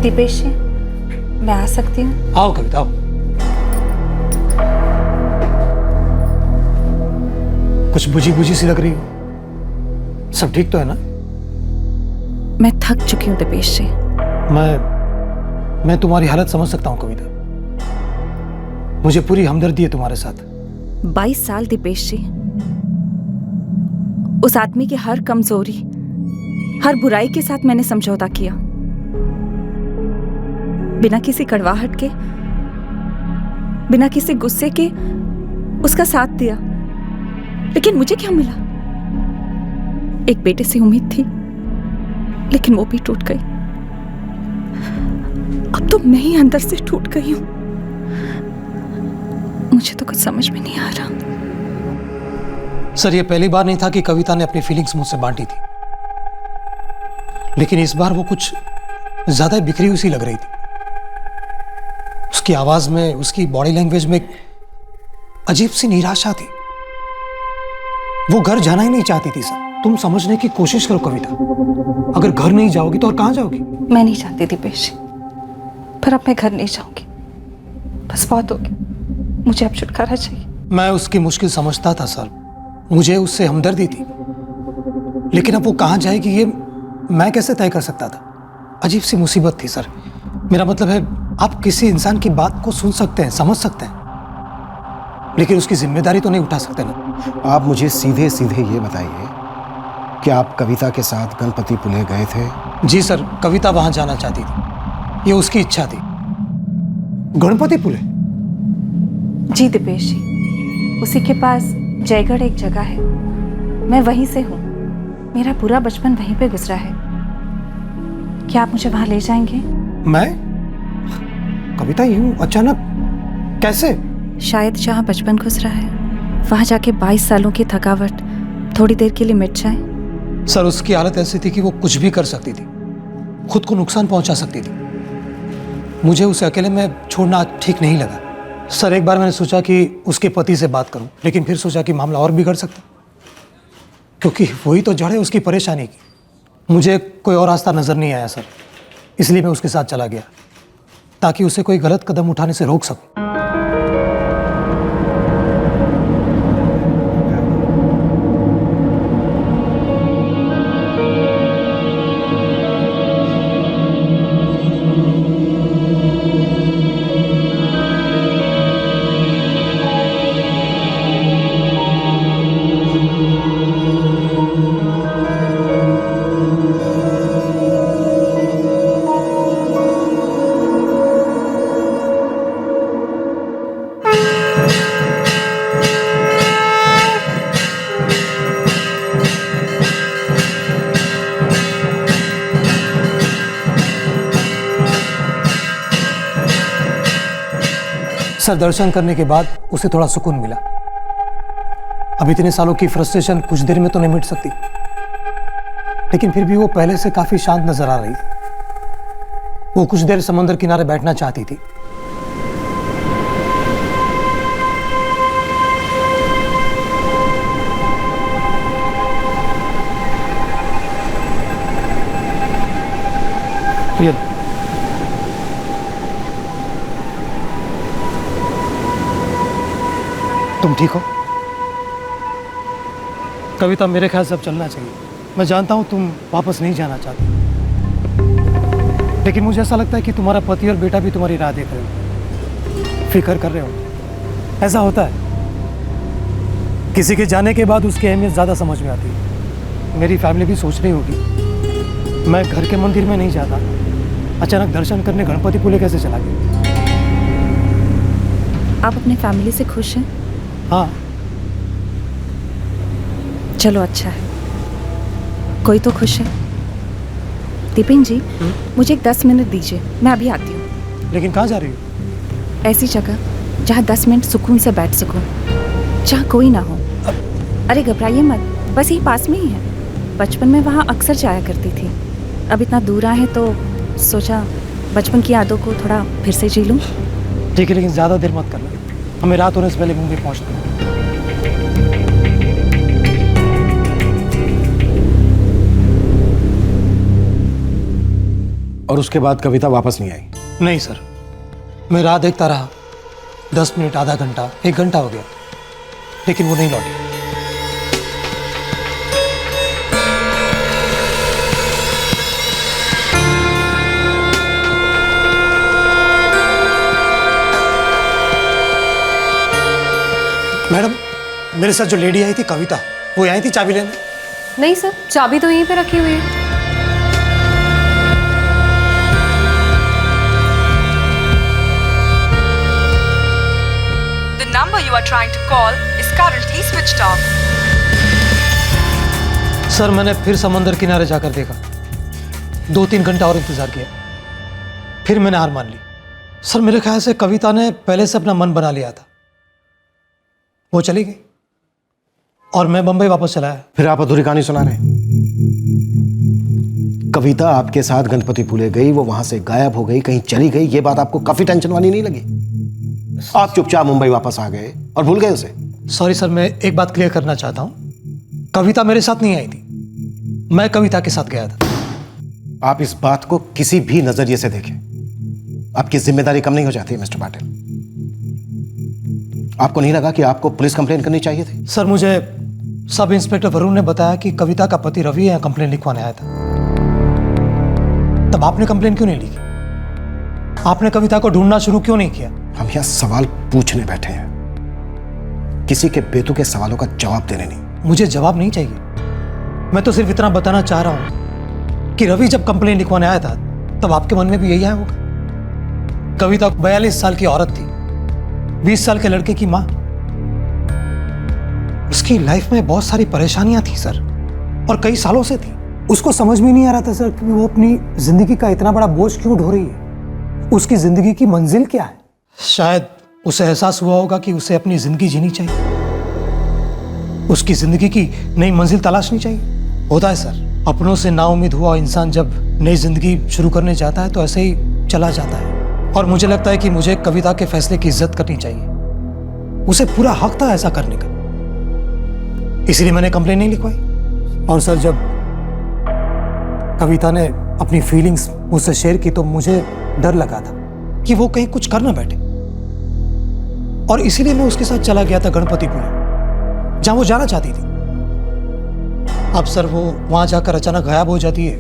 दीपेश जी, मैं आ सकती हूँ? आओ कविता, आओ। कुछ बुझी बुझी सी लग रही हो। सब ठीक तो है ना? मैं थक चुकी हूँ दीपेश जी। मैं तुम्हारी हालत समझ सकता हूँ कविता। मुझे पूरी हमदर्दी है तुम्हारे साथ। 22 साल दीपेश जी, उस आदमी की हर कमजोरी, हर बुराई के साथ मैंने समझौता किया, बिना किसी कड़वाहट के, बिना किसी गुस्से के उसका साथ दिया। लेकिन मुझे क्या मिला? एक बेटे से उम्मीद थी, लेकिन वो भी टूट गई। अब तो मैं ही अंदर से टूट गई हूं। मुझे तो कुछ समझ में नहीं आ रहा। सर, ये पहली बार नहीं था कि कविता ने अपनी फीलिंग्स मुझसे बांटी थी, लेकिन इस बार वो कुछ ज्यादा बिखरी हुई सी लग रही थी। उसकी आवाज में, उसकी बॉडी लैंग्वेज में एक अजीब सी निराशा थी। वो घर जाना ही नहीं चाहती थी। सर, तुम समझने की कोशिश करो कविता। अगर घर नहीं जाओगी तो और कहां जाओगी? मैं नहीं चाहती दीपेश, पर अब मैं घर नहीं जाऊंगी। बस बहुत हो गया, मुझे अब छुटकारा चाहिए। मैं उसकी मुश्किल समझता था सर, मुझे उससे हमदर्दी थी, लेकिन अब वो कहां जाएगी ये मैं कैसे तय कर सकता था? अजीब सी मुसीबत थी सर। मेरा मतलब है, आप किसी इंसान की बात को सुन सकते हैं, समझ सकते हैं, लेकिन उसकी जिम्मेदारी तो नहीं उठा सकते ना। आप मुझे सीधे सीधे ये बताइए कि आप कविता के साथ गणपति पुले गए थे? जी सर, कविता वहां जाना चाहती थी, ये उसकी इच्छा थी। गणपति पुले? जी दीपेश जी, उसी के पास जयगढ़ एक जगह है, मैं वहीं से हूँ। मेरा पूरा बचपन वहीं पे गुजरा है। क्या आप मुझे वहां ले जाएंगे? मैं? कविता यूं अचानक कैसे? शायद जहाँ बचपन गुजरा है वहां जाके 22 सालों की थकावट थोड़ी देर के लिए मिट जाए। सर, उसकी हालत ऐसी थी कि वो कुछ भी कर सकती थी, खुद को नुकसान पहुंचा सकती थी। मुझे उसे अकेले में छोड़ना ठीक नहीं लगा। सर, एक बार मैंने सोचा कि उसके पति से बात करूं, लेकिन फिर सोचा कि मामला और बिगड़ सकता, क्योंकि वही तो जड़ है उसकी परेशानी की। मुझे कोई और रास्ता नजर नहीं आया सर, इसलिए मैं उसके साथ चला गया ताकि उसे कोई गलत कदम उठाने से रोक सकूं। सर, दर्शन करने के बाद उसे थोड़ा सुकून मिला। अब इतने सालों की फ्रस्ट्रेशन कुछ देर में तो नहीं मिट सकती, लेकिन फिर भी वो पहले से काफी शांत नजर आ रही थी। वो कुछ देर समंदर किनारे बैठना चाहती थी। ये तुम ठीक हो? कविता, मेरे ख्याल से अब चलना चाहिए। मैं जानता हूं तुम वापस नहीं जाना चाहती, लेकिन मुझे ऐसा लगता है कि तुम्हारा पति और बेटा भी तुम्हारी राह देख रहे हो, फिक्र कर रहे हो। ऐसा होता है, किसी के जाने के बाद उसकी अहमियत ज़्यादा समझ में आती है। मेरी फैमिली भी सोच रही होगी, मैं घर के मंदिर में नहीं जाता, अचानक दर्शन करने गणपति पुले कैसे चला गया। आप अपने फैमिली से खुश हैं? हाँ। चलो अच्छा है, कोई तो खुश है। दीपेन जी, मुझे एक 10 मिनट दीजिए, मैं अभी आती हूँ। लेकिन कहाँ जा रही हो? ऐसी जगह जहाँ 10 मिनट सुकून से बैठ सकूं, जहाँ कोई ना हो। अरे घबराइए मत, बस यही पास में ही है। बचपन में वहाँ अक्सर जाया करती थी। अब इतना दूर आए हैं तो सोचा बचपन की यादों को थोड़ा फिर से जी लूँ। ठीक है, लेकिन ज़्यादा देर मत करना, हमें रात होने से पहले मुंबई पहुँचना है। और उसके बाद कविता वापस नहीं आई? नहीं सर, मैं राह देखता रहा, 10 मिनट, आधा घंटा, 1 घंटा हो गया, लेकिन वो नहीं लौटी। मैडम, मेरे साथ जो लेडी आई थी कविता, वो आई थी चाबी लेने? नहीं सर, चाबी तो यहीं पे रखी हुई है। The number you are trying to call is currently switched off. Sir, मैंने फिर समंदर किनारे जाकर देखा, 2-3 घंटा और इंतजार किया, फिर मैंने हार मान ली। सर, मेरे ख्याल से कविता ने पहले से अपना मन बना लिया था, वो चली गई और मैं बंबई वापस चला आया। फिर आप अधूरी कहानी सुना रहे हैं। कविता आपके साथ गणपतिपुले गई, वो वहां से गायब हो गई, कहीं चली गई, ये बात आपको काफी टेंशन वाली नहीं लगी? आप चुपचाप मुंबई वापस आ गए और भूल गए उसे। सॉरी सर, मैं एक बात क्लियर करना चाहता हूं, कविता मेरे साथ नहीं आई थी, मैं कविता के साथ गया था। आप इस बात को किसी भी नजरिए से देखें, आपकी जिम्मेदारी कम नहीं हो जाती है मिस्टर पाटिल। आपको नहीं लगा कि आपको पुलिस कंप्लेन करनी चाहिए थी? सर, मुझे सब इंस्पेक्टर वरुण ने बताया कि कविता का पति रवि यहाँ कंप्लेन लिखवाने आया था। तब आपने कंप्लेन क्यों नहीं लिखी? आपने कविता को ढूंढना शुरू क्यों नहीं किया? हम यहाँ सवाल पूछने बैठे हैं, किसी के बेतुके सवालों का जवाब देने नहीं। मुझे जवाब नहीं चाहिए, मैं तो सिर्फ इतना बताना चाह रहा हूं कि रवि जब कंप्लेन लिखवाने आया था तब आपके मन में भी यही आया होगा। कविता 42 साल की औरत थी, 20 साल के लड़के की मां। उसकी लाइफ में बहुत सारी परेशानियां थी सर, और कई सालों से थी। उसको समझ में नहीं आ रहा था सर कि वो अपनी जिंदगी का इतना बड़ा बोझ क्यों ढो रही है। उसकी जिंदगी की मंजिल क्या है? शायद उसे एहसास हुआ होगा कि उसे अपनी जिंदगी जीनी चाहिए, उसकी जिंदगी की नई मंजिल तलाशनी चाहिए। होता है सर, अपनों से नाउम्मीद हुआ इंसान जब नई जिंदगी शुरू करने जाता है तो ऐसे ही चला जाता है। और मुझे लगता है कि मुझे कविता के फैसले की इज्जत करनी चाहिए, उसे पूरा हक था ऐसा करने का, इसलिए मैंने कंप्लेन नहीं लिखवाई। और सर, जब कविता ने अपनी फीलिंग्स मुझसे शेयर की तो मुझे डर लगा था कि वो कहीं कुछ कर ना बैठे, और इसीलिए मैं उसके साथ चला गया था गणपतिपुले, जहां वो जाना चाहती थी। अब सर, वो वहां जाकर अचानक गायब हो जाती है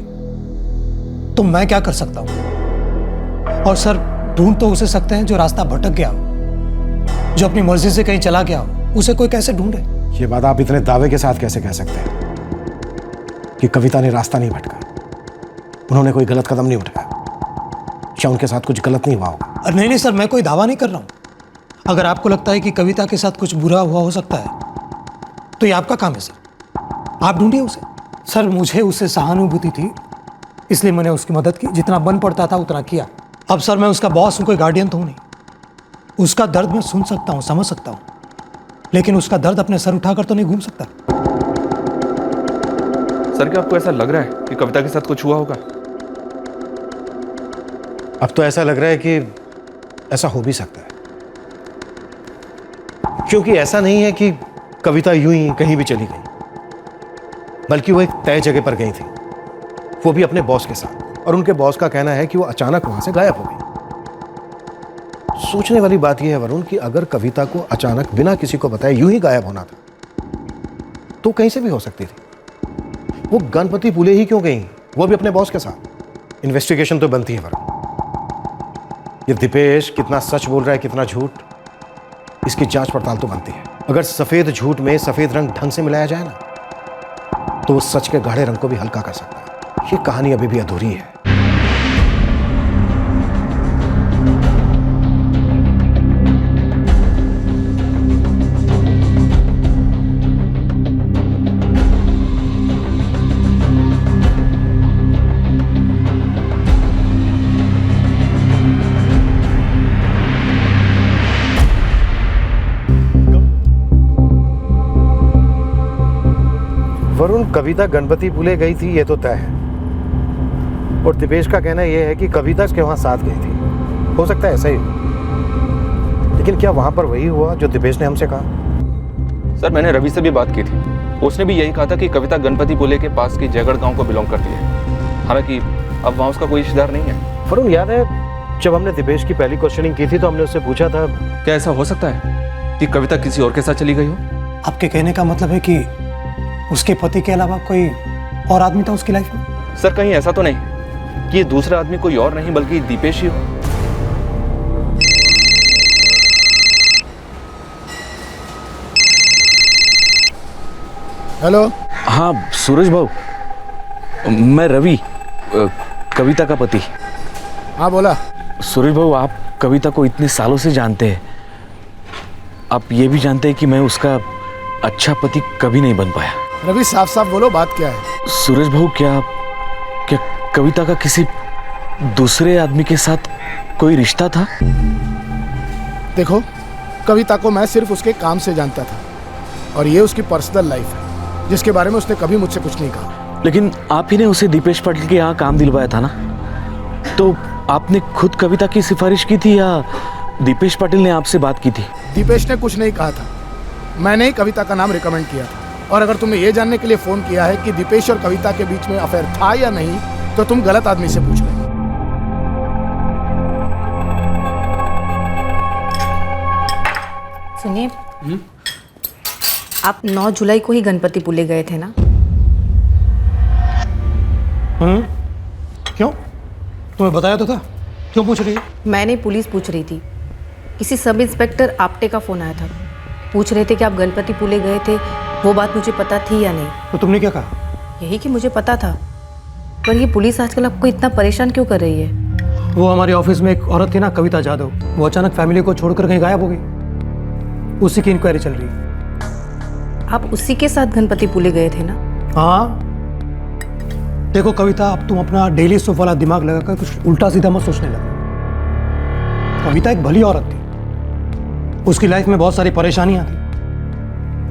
तो मैं क्या कर सकता हूं? और सर, ढूंढ तो उसे सकते हैं जो रास्ता भटक गया हो, जो अपनी मर्जी से कहीं चला गया हो, उसे कोई कैसे ढूंढे? ये बात आप इतने दावे के साथ कैसे कह सकते हैं कि कविता ने रास्ता नहीं भटका, उन्होंने कोई गलत कदम नहीं उठाया, या उनके साथ कुछ गलत नहीं हुआ होगा? नहीं नहीं सर, मैं कोई दावा नहीं कर रहा हूं। अगर आपको लगता है कि कविता के साथ कुछ बुरा हुआ हो सकता है तो ये आपका काम है सर, आप ढूंढिए उसे। सर, मुझे उससे सहानुभूति थी, इसलिए मैंने उसकी मदद की, जितना बन पड़ता था उतना किया। अब सर, मैं उसका बॉस हूं, कोई गार्डियन तो हूं नहीं। उसका दर्द मैं सुन सकता हूं, समझ सकता हूं, लेकिन उसका दर्द अपने सर उठाकर तो नहीं घूम सकता। सर, क्या आपको ऐसा लग रहा है कि कविता के साथ कुछ हुआ होगा? अब तो ऐसा लग रहा है कि ऐसा हो भी सकता है, क्योंकि ऐसा नहीं है कि कविता यूं ही कहीं भी चली गई, बल्कि वो एक तय जगह पर गई थी, वो भी अपने बॉस के साथ। और उनके बॉस का कहना है कि वो अचानक वहां से गायब हो गई। सोचने वाली बात यह है वरुण कि अगर कविता को अचानक बिना किसी को बताए यूं ही गायब होना था तो कहीं से भी हो सकती थी। वो गणपतिपुले ही क्यों गई, वो भी अपने बॉस के साथ? इन्वेस्टिगेशन तो बनती है वरुण। ये दीपेश कितना सच बोल रहा है, कितना झूठ, इसकी जांच पड़ताल तो बनती है। अगर सफेद झूठ में सफेद रंग ढंग से मिलाया जाए ना तो वो सच के गाढ़े रंग को भी हल्का कर सकता है। ये कहानी अभी भी अधूरी है। वरुण, कविता गणपति पुले गई थी ये तो तय है, और दिपेश का कहना यह है कि कविता उसके वहां साथ गई थी। हो सकता है ऐसा ही हो, लेकिन क्या वहां पर वही हुआ जो दिपेश ने हमसे कहा? सर मैंने रवि से भी बात की थी, उसने भी यही कहा था कि कविता गणपति पुले के पास की जयगढ़ गांव को बिलोंग करती है। हालांकि अब वहाँ उसका कोई रिश्तेदार नहीं है। वरुण, याद है जब हमने दिपेश की पहली क्वेश्चनिंग की थी तो हमने उससे पूछा था, क्या ऐसा हो सकता है कि कविता किसी और के साथ चली गई हो? आपके कहने का मतलब है कि उसके पति के अलावा कोई और आदमी था उसकी लाइफ में? सर कहीं ऐसा तो नहीं कि ये दूसरा आदमी कोई और नहीं बल्कि दीपेश ही हो? हेलो। हाँ सूरज भाऊ, मैं रवि, कविता का पति। हाँ बोला। सूरज भाऊ, आप कविता को इतने सालों से जानते हैं, आप ये भी जानते हैं कि मैं उसका अच्छा पति कभी नहीं बन पाया। रवि साफ साफ बोलो, बात क्या है? सूरज भाऊ, क्या क्या कविता का किसी दूसरे आदमी के साथ कोई रिश्ता था? देखो, कविता को मैं सिर्फ उसके काम से जानता था, और ये उसकी पर्सनल लाइफ है जिसके बारे में उसने कभी मुझसे कुछ नहीं कहा। लेकिन आप ही ने उसे दीपेश पाटिल के यहाँ काम दिलवाया था ना, तो आपने खुद कविता की सिफारिश की थी या दीपेश पाटिल ने आपसे बात की थी? दीपेश ने कुछ नहीं कहा था, मैंने ही कविता का नाम रिकमेंड किया था। और अगर तुमने ये जानने के लिए फोन किया है कि दीपेश और कविता के बीच में अफेयर था या नहीं, तो तुम गलत आदमी से पूछ रहे हो। सुनिए, आप 9 जुलाई को ही गणपति पुले गए थे ना? क्यों? तुम्हें बताया तो था, क्यों पूछ रही है? मैंने पुलिस पूछ रही थी, किसी सब इंस्पेक्टर आपटे का फोन आया था, पूछ रहे थे कि आप गणपति पुले गए थे, वो बात मुझे पता थी या नहीं। तो तुमने क्या कहा? यही कि मुझे पता था, पर ये पुलिस आजकल आपको इतना परेशान क्यों कर रही है? वो हमारे ऑफिस में एक औरत थी ना, कविता जाधव, वो अचानक फैमिली को छोड़कर कहीं गायब हो गई, उसी की इंक्वायरी चल रही है। आप उसी के साथ गणपति पुले गए थे ना? हाँ। देखो कविता, अब तुम अपना डेली सोफ वाला दिमाग लगाकर कुछ उल्टा सीधा मत सोचने लगे। कविता एक भली औरत थी, उसकी लाइफ में बहुत सारी परेशानियां थी।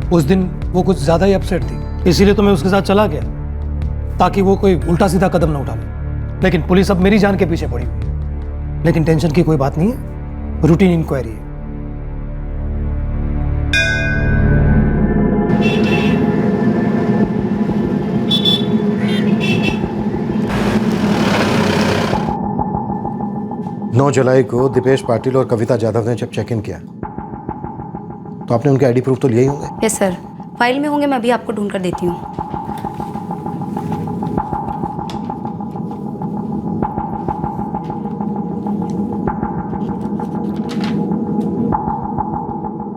उस दिन वो कुछ ज़्यादा ही अपसेट थी, इसीलिए तो मैं उसके साथ चला गया ताकि वो कोई उल्टा सीधा कदम ना उठा ले। लेकिन पुलिस अब मेरी जान के पीछे पड़ी हुई है। लेकिन टेंशन की कोई बात नहीं है, रूटीन इंक्वायरी है। नौ जुलाई को दिपेश पाटिल और कविता जाधव ने जब चेक इन किया तो आपने उनके आईडी प्रूफ तो लिए ही होंगे? यस सर, फाइल में होंगे, मैं अभी आपको ढूंढ कर देती हूँ।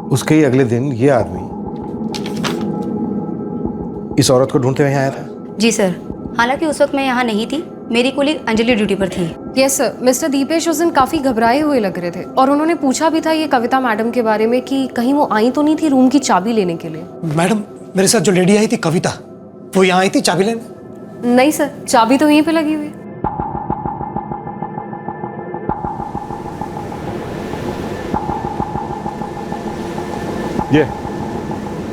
उसके ही अगले दिन ये आदमी इस औरत को ढूंढते हुए यहाँ आया था? जी सर, हालांकि उस वक्त मैं यहाँ नहीं थी, मेरी कुलीग अंजलि ड्यूटी पर थी। यस सर, मिस्टर दीपेश उस दिन काफ़ी घबराए हुए लग रहे थे और उन्होंने पूछा भी था ये कविता मैडम के बारे में कि कहीं वो आई तो नहीं थी रूम की चाबी लेने के लिए। मैडम, मेरे साथ जो लेडी आई थी कविता, वो यहाँ आई थी चाबी लेने? नहीं सर, चाबी तो यहीं पे लगी हुई है। ये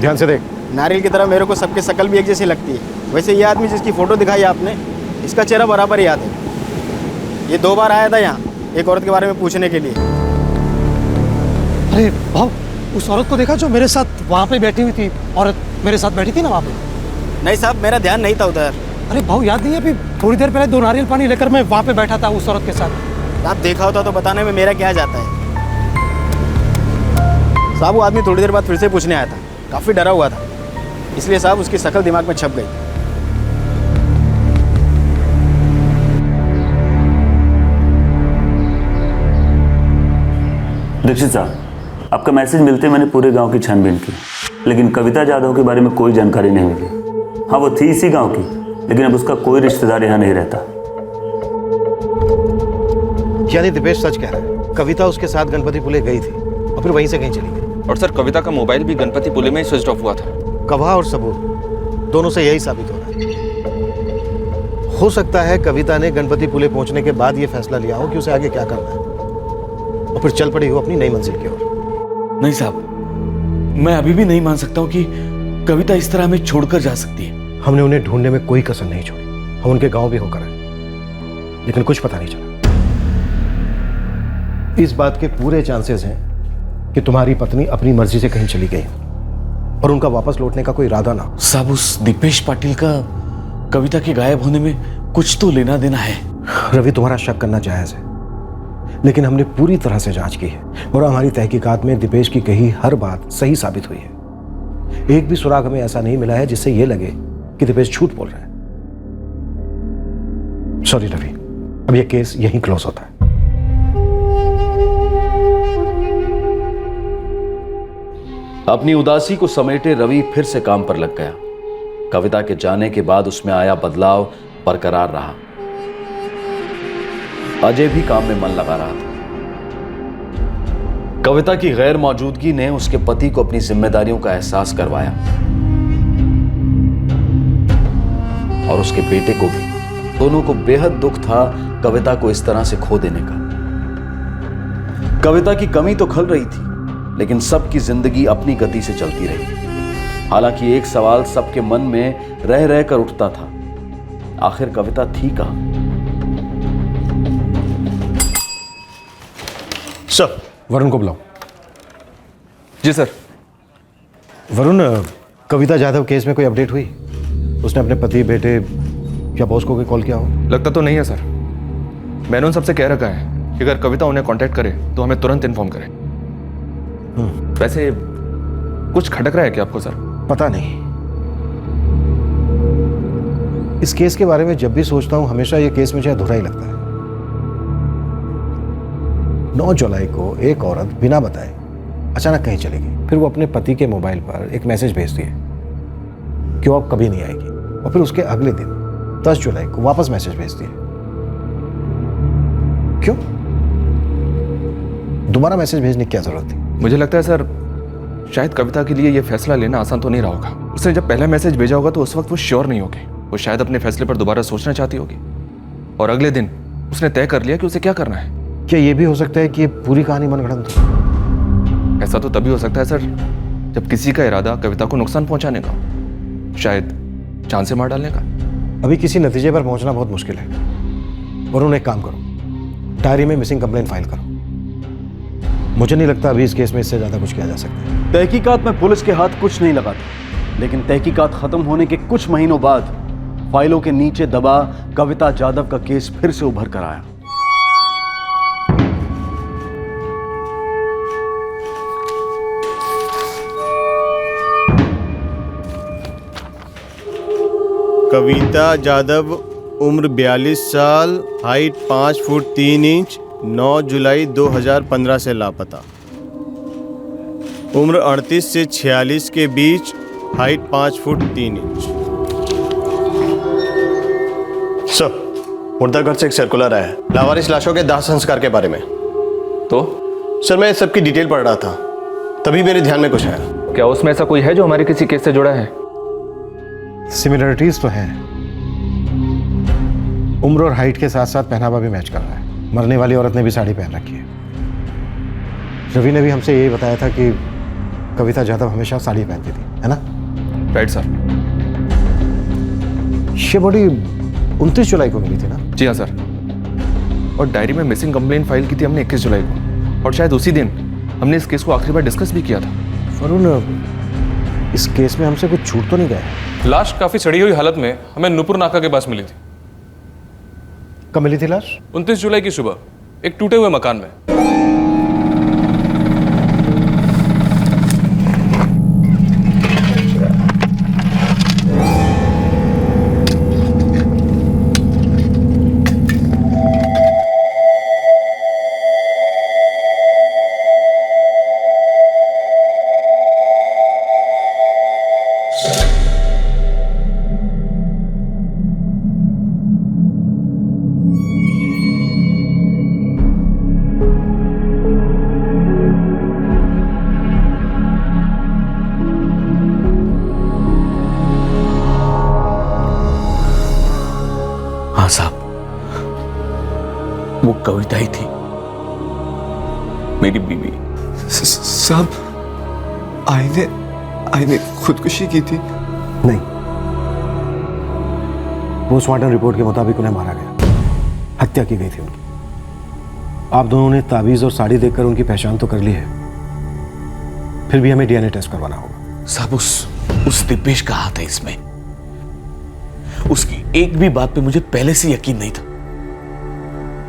ध्यान से देख। नारियल की तरह मेरे को सबके शकल भी एक जैसी लगती है। वैसे ये आदमी जिसकी फोटो दिखाई आपने, इसका चेहरा बराबर याद है। ये 2 बार आया था यहाँ एक औरत के बारे में पूछने के लिए। अरे भाव, उस औरत को देखा जो मेरे साथ वहाँ पे बैठी हुई थी? औरत मेरे साथ बैठी थी ना वहाँ पे? नहीं साहब, मेरा ध्यान नहीं था उधर। अरे भाव, याद नहीं है? अभी थोड़ी देर पहले 2 नारियल पानी लेकर मैं वहाँ पे बैठा था उस औरत के साथ। आप देखा होता तो बताने में मेरा क्या जाता है साहब। वो आदमी थोड़ी देर बाद फिर से पूछने आया था, काफ़ी डरा हुआ था, इसलिए साहब उसकी शक्ल दिमाग में छप गई। दीक्षित साहब, आपका मैसेज मिलते मैंने पूरे गांव की छानबीन की, लेकिन कविता जाधव के बारे में कोई जानकारी नहीं मिली। हाँ, वो थी इसी गांव की, लेकिन अब उसका कोई रिश्तेदार यहाँ नहीं रहता। यानी दिपेश सच कह रहा है, कविता उसके साथ गणपति पुले गई थी और फिर वहीं से कहीं चली गई। और सर, कविता का मोबाइल भी गणपति पुले में ही स्विच ऑफ हुआ था। गवाह और सबूत दोनों से यही साबित हो रहा है। हो सकता है कविता ने गणपति पुले पहुंचने के बाद ये फैसला लिया हो कि उसे आगे क्या करना है, और फिर चल पड़ी हो अपनी नई मंजिल की ओर। नहीं साहब, मैं अभी भी नहीं मान सकता हूँ कि कविता इस तरह हमें छोड़कर जा सकती है। हमने उन्हें ढूंढने में कोई कसर नहीं छोड़ी। हम उनके गांव भी होकर आए, लेकिन कुछ पता नहीं चला। इस बात के पूरे चांसेस हैं कि तुम्हारी पत्नी अपनी मर्जी से कहीं चली गई और उनका वापस लौटने का कोई इरादा ना हो। साहब, उस दीपेश पाटिल का कविता के गायब होने में कुछ तो लेना देना है। रवि, तुम्हारा शक करना जायज है, लेकिन हमने पूरी तरह से जांच की है और हमारी तहकीकात में दीपेश की कही हर बात सही साबित हुई है। एक भी सुराग हमें ऐसा नहीं मिला है जिससे यह लगे कि दीपेश झूठ बोल रहा है। सॉरी रवि, अब यह केस यहीं क्लोज होता है। अपनी उदासी को समेटे रवि फिर से काम पर लग गया। कविता के जाने के बाद उसमें आया बदलाव बरकरार रहा। अजय भी काम में मन लगा रहा था। कविता की गैर मौजूदगी ने उसके पति को अपनी जिम्मेदारियों का एहसास करवाया और उसके बेटे को भी। दोनों को बेहद दुख था कविता को इस तरह से खो देने का। कविता की कमी तो खल रही थी, लेकिन सबकी जिंदगी अपनी गति से चलती रही। हालांकि एक सवाल सबके मन में रह रह कर उठता था, आखिर कविता थी कहां? सर, वरुण को बुलाओ। जी सर। वरुण, कविता जाधव केस में कोई अपडेट हुई? उसने अपने पति, बेटे या बॉस को कोई कॉल किया हो? लगता तो नहीं है सर। मैंने उन सबसे कह रखा है कि अगर कविता उन्हें कांटेक्ट करे तो हमें तुरंत इन्फॉर्म करे। वैसे कुछ खटक रहा है क्या आपको सर? पता नहीं। इस केस के बारे में जब भी सोचता हूं हमेशा यह केस मुझे अधूरा ही लगता है। 9 जुलाई को एक औरत बिना बताए अचानक कहीं चली गई। फिर वो अपने पति के मोबाइल पर एक मैसेज भेज दिए कि वो अब कभी नहीं आएगी, और फिर उसके अगले दिन 10 जुलाई को वापस मैसेज भेज दिए। क्यों? दोबारा मैसेज भेजने की क्या जरूरत थी? मुझे लगता है सर, शायद कविता के लिए यह फैसला लेना आसान तो नहीं रहा होगा। उसने जब पहला मैसेज भेजा होगा तो उस वक्त वो श्योर नहीं होगी। वो शायद अपने फैसले पर दोबारा सोचना चाहती होगी, और अगले दिन उसने तय कर लिया कि उसे क्या करना है। क्या यह भी हो सकता है कि ये पूरी कहानी मनगढ़ंत हो? ऐसा तो तभी हो सकता है सर जब किसी का इरादा कविता को नुकसान पहुंचाने का, शायद जान से मार डालने का। अभी किसी नतीजे पर पहुंचना बहुत मुश्किल है। वरुण, एक काम करो, डायरी में मिसिंग कंप्लेंट फाइल करो। मुझे नहीं लगता अभी इस केस में इससे ज्यादा कुछ किया जा सकता है। तहकीकात में पुलिस के हाथ कुछ नहीं लगा था, लेकिन तहकीकात खत्म होने के कुछ महीनों बाद फाइलों के नीचे दबा कविता जाधव का केस फिर से उभर कर आया। कविता जाधव, उम्र 42 साल, हाइट 5 फुट 3 इंच, 9 जुलाई 2015 से लापता। उम्र 38 से 46 के बीच, हाइट 5 फुट 3 इंच। सर, मुर्दाघर से एक सर्कुलर आया है लावारिस लाशों के दाह संस्कार के बारे में। तो सर, मैं सबकी डिटेल पढ़ रहा था, तभी मेरे ध्यान में कुछ आया। क्या उसमें ऐसा कोई है जो हमारे किसी केस से जुड़ा है? सिमिलरिटीज तो हैं। उम्र और हाइट के साथ साथ पहनावा भी मैच कर रहा है। मरने वाली औरत ने भी साड़ी पहन रखी है। रवि ने भी हमसे यही बताया था कि कविता जाधव हमेशा साड़ी पहनती थी, है ना? Right sir. ये बॉडी 29 जुलाई को मिली थी ना? जी हाँ सर। और डायरी में मिसिंग कंप्लेंट फाइल की थी हमने 21 जुलाई को, और शायद उसी दिन हमने इस केस को आखिरी बार डिस्कस भी किया था। वरुण, इस केस में हमसे कुछ छूट तो नहीं गया? लाश काफी सड़ी हुई हालत में हमें नूपुर नाका के पास मिली थी। कब मिली थी लाश? 29 जुलाई की सुबह, एक टूटे हुए मकान में। हाँ साहब, वो कविता ही थी, मेरी बीवी। साहब, आईने खुदकुशी की थी? नहीं, पोस्टमार्टम रिपोर्ट के मुताबिक उन्हें मारा गया, हत्या की गई थी उनकी। आप दोनों ने ताबीज और साड़ी देखकर उनकी पहचान तो कर ली है, फिर भी हमें डीएनए टेस्ट करवाना होगा। साहब उस दीपेश का हाथ है इसमें। उसकी एक भी बात पे मुझे पहले से यकीन नहीं था।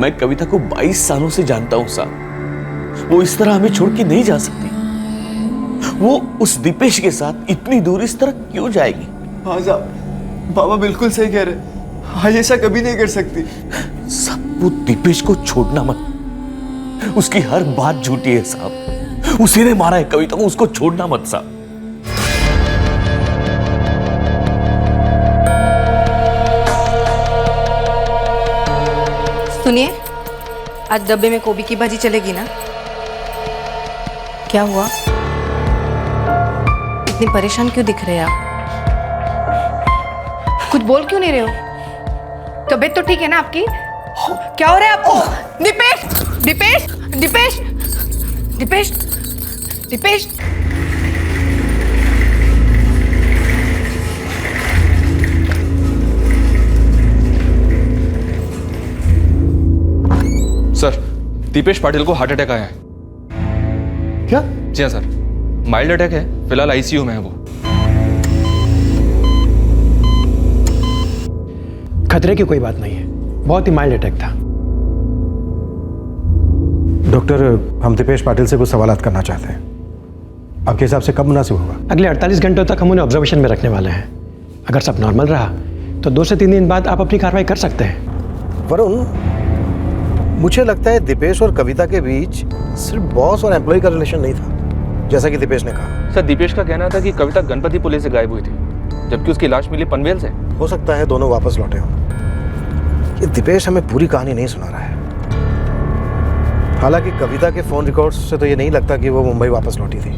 मैं कविता को 22 सालों से जानता हूं साहब। वो इस तरह हमें छोड़ के नहीं जा सकती। वो उस दीपेश के साथ इतनी दूर इस तरह क्यों जाएगी? हाँ साहब, बाबा बिल्कुल सही कह रहे। हाँ, ऐसा कभी नहीं कर सकती। साहब वो दीपेश को छोड़ना मत। उसकी हर बात झूठी है साहब। उसी ने मारा है कविता को, उसको छोड़ना मत साहब। सुनिए, आज डब्बे में गोभी की भाजी चलेगी ना? क्या हुआ? इतनी परेशान क्यों दिख रहे हैं आप? कुछ बोल क्यों नहीं रहे हो? तबीयत तो ठीक है ना आपकी? क्या हो रहा है आपको? दीपेश, दीपेश, दीपेश, दीपेश, दीपेश। सर, दीपेश पाटिल को हार्ट अटैक आया है। क्या? जी हाँ सर, माइल्ड अटैक है। फिलहाल आईसीयू में है वो। खतरे की कोई बात नहीं है, बहुत ही माइल्ड अटैक था। डॉक्टर, हम दीपेश पाटिल से कुछ सवालात करना चाहते हैं। आपके हिसाब से कब मुनासिब होगा? अगले 48 घंटों तक हम उन्हें ऑब्जर्वेशन में रखने वाले हैं। अगर सब नॉर्मल रहा तो 2 से 3 दिन बाद आप अपनी कार्रवाई कर सकते हैं। वरुण, मुझे लगता है दीपेश और कविता के बीच सिर्फ बॉस और एम्प्लॉय का रिलेशन नहीं था, जैसा कि दीपेश ने कहा। सर, दीपेश का कहना था कि कविता गणपति पुले से गायब हुई थी, जबकि उसकी लाश मिली पनवेल से। हो सकता है दोनों वापस लौटे हों। ये दीपेश हमें पूरी कहानी नहीं सुना रहा है। हालांकि कविता के फोन रिकॉर्ड्स से तो ये नहीं लगता कि वो मुंबई वापस लौटी थी।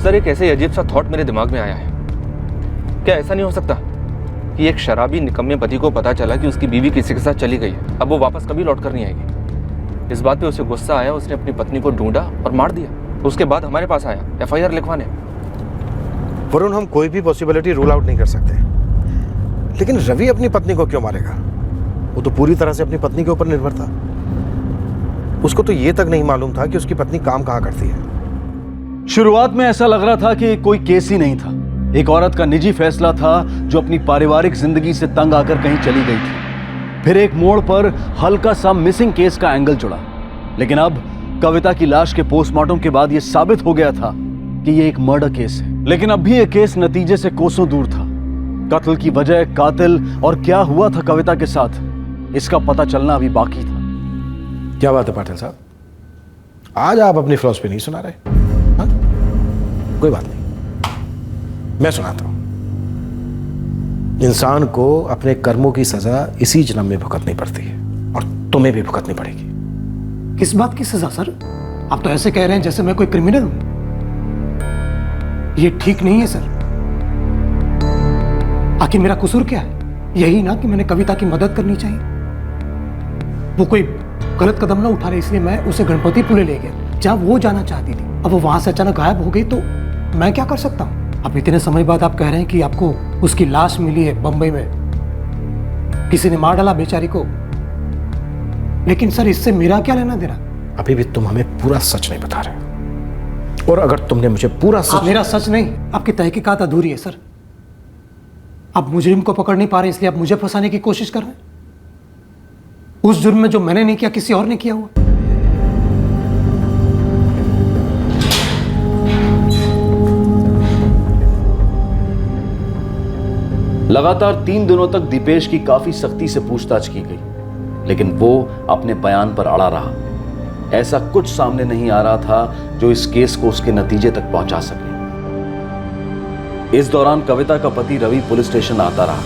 सर, एक ऐसे अजीब सा थॉट मेरे दिमाग में आया है। क्या ऐसा नहीं हो सकता कि एक शराबी निकम्मे पति को पता चला कि उसकी बीवी किसी के साथ चली गई है, अब वो वापस कभी लौट कर नहीं आएगी। इस बात पे उसे गुस्सा आया, उसने अपनी पत्नी को ढूंढा और मार दिया। उसके बाद हमारे पास आया FIR लिखवाने। वरुण, हम कोई भी पॉसिबिलिटी रूल आउट नहीं कर सकते, लेकिन रवि अपनी पत्नी को क्यों मारेगा? वो तो पूरी तरह से अपनी पत्नी के ऊपर निर्भर था। उसको तो ये तक नहीं मालूम था कि उसकी पत्नी काम कहाँ करती है। शुरुआत में ऐसा लग रहा था कि कोई केस ही नहीं था, एक औरत का निजी फैसला था जो अपनी पारिवारिक जिंदगी से तंग आकर कहीं चली गई थी। फिर एक मोड़ पर हल्का सा मिसिंग केस का एंगल जुड़ा, लेकिन अब कविता की लाश के पोस्टमार्टम के बाद यह साबित हो गया था कि यह एक मर्डर केस है। लेकिन अब भी यह केस नतीजे से कोसों दूर था। कत्ल की वजह, कातिल और क्या हुआ था कविता के साथ, इसका पता चलना अभी बाकी था। क्या बात है पाटिल साहब, आज आप अपनी फिलॉसफी नहीं सुना रहे? हाँ? कोई बात नहीं, मैं सुनाता हूं। इंसान को अपने कर्मों की सजा इसी जन्म में भुगतनी पड़ती है, और तुम्हें भी भुगतनी पड़ेगी। किस बात की सजा सर? आप तो ऐसे कह रहे हैं जैसे मैं कोई क्रिमिनल हूं। ये ठीक नहीं है सर। आखिर मेरा कसूर क्या है? यही ना कि मैंने कविता की मदद करनी चाहिए। वो कोई गलत कदम ना उठा रहे, इसलिए मैं उसे गणपति पुले ले गया जहां वो जाना चाहती थी। अब वो वहां से अचानक गायब हो गई तो मैं क्या कर सकता हूं? अब इतने समय बाद आप कह रहे हैं कि आपको उसकी लाश मिली है बंबई में, किसी ने मार डाला बेचारी को। लेकिन सर, इससे मेरा क्या लेना देना? अभी भी तुम हमें पूरा सच नहीं बता रहे, और अगर तुमने मुझे पूरा सच... मेरा सच नहीं, आपकी तहकीकात अधूरी है सर। आप मुजरिम को पकड़ नहीं पा रहे, इसलिए आप मुझे फंसाने की कोशिश कर रहे हैं। उस जुर्म में जो मैंने नहीं किया किसी और ने किया हुआ। लगातार 3 दिनों तक दीपेश की काफी सख्ती से पूछताछ की गई, लेकिन वो अपने बयान पर अड़ा रहा। ऐसा कुछ सामने नहीं आ रहा था जो इस केस को उसके नतीजे तक पहुंचा सके। इस दौरान कविता का पति रवि पुलिस स्टेशन आता रहा,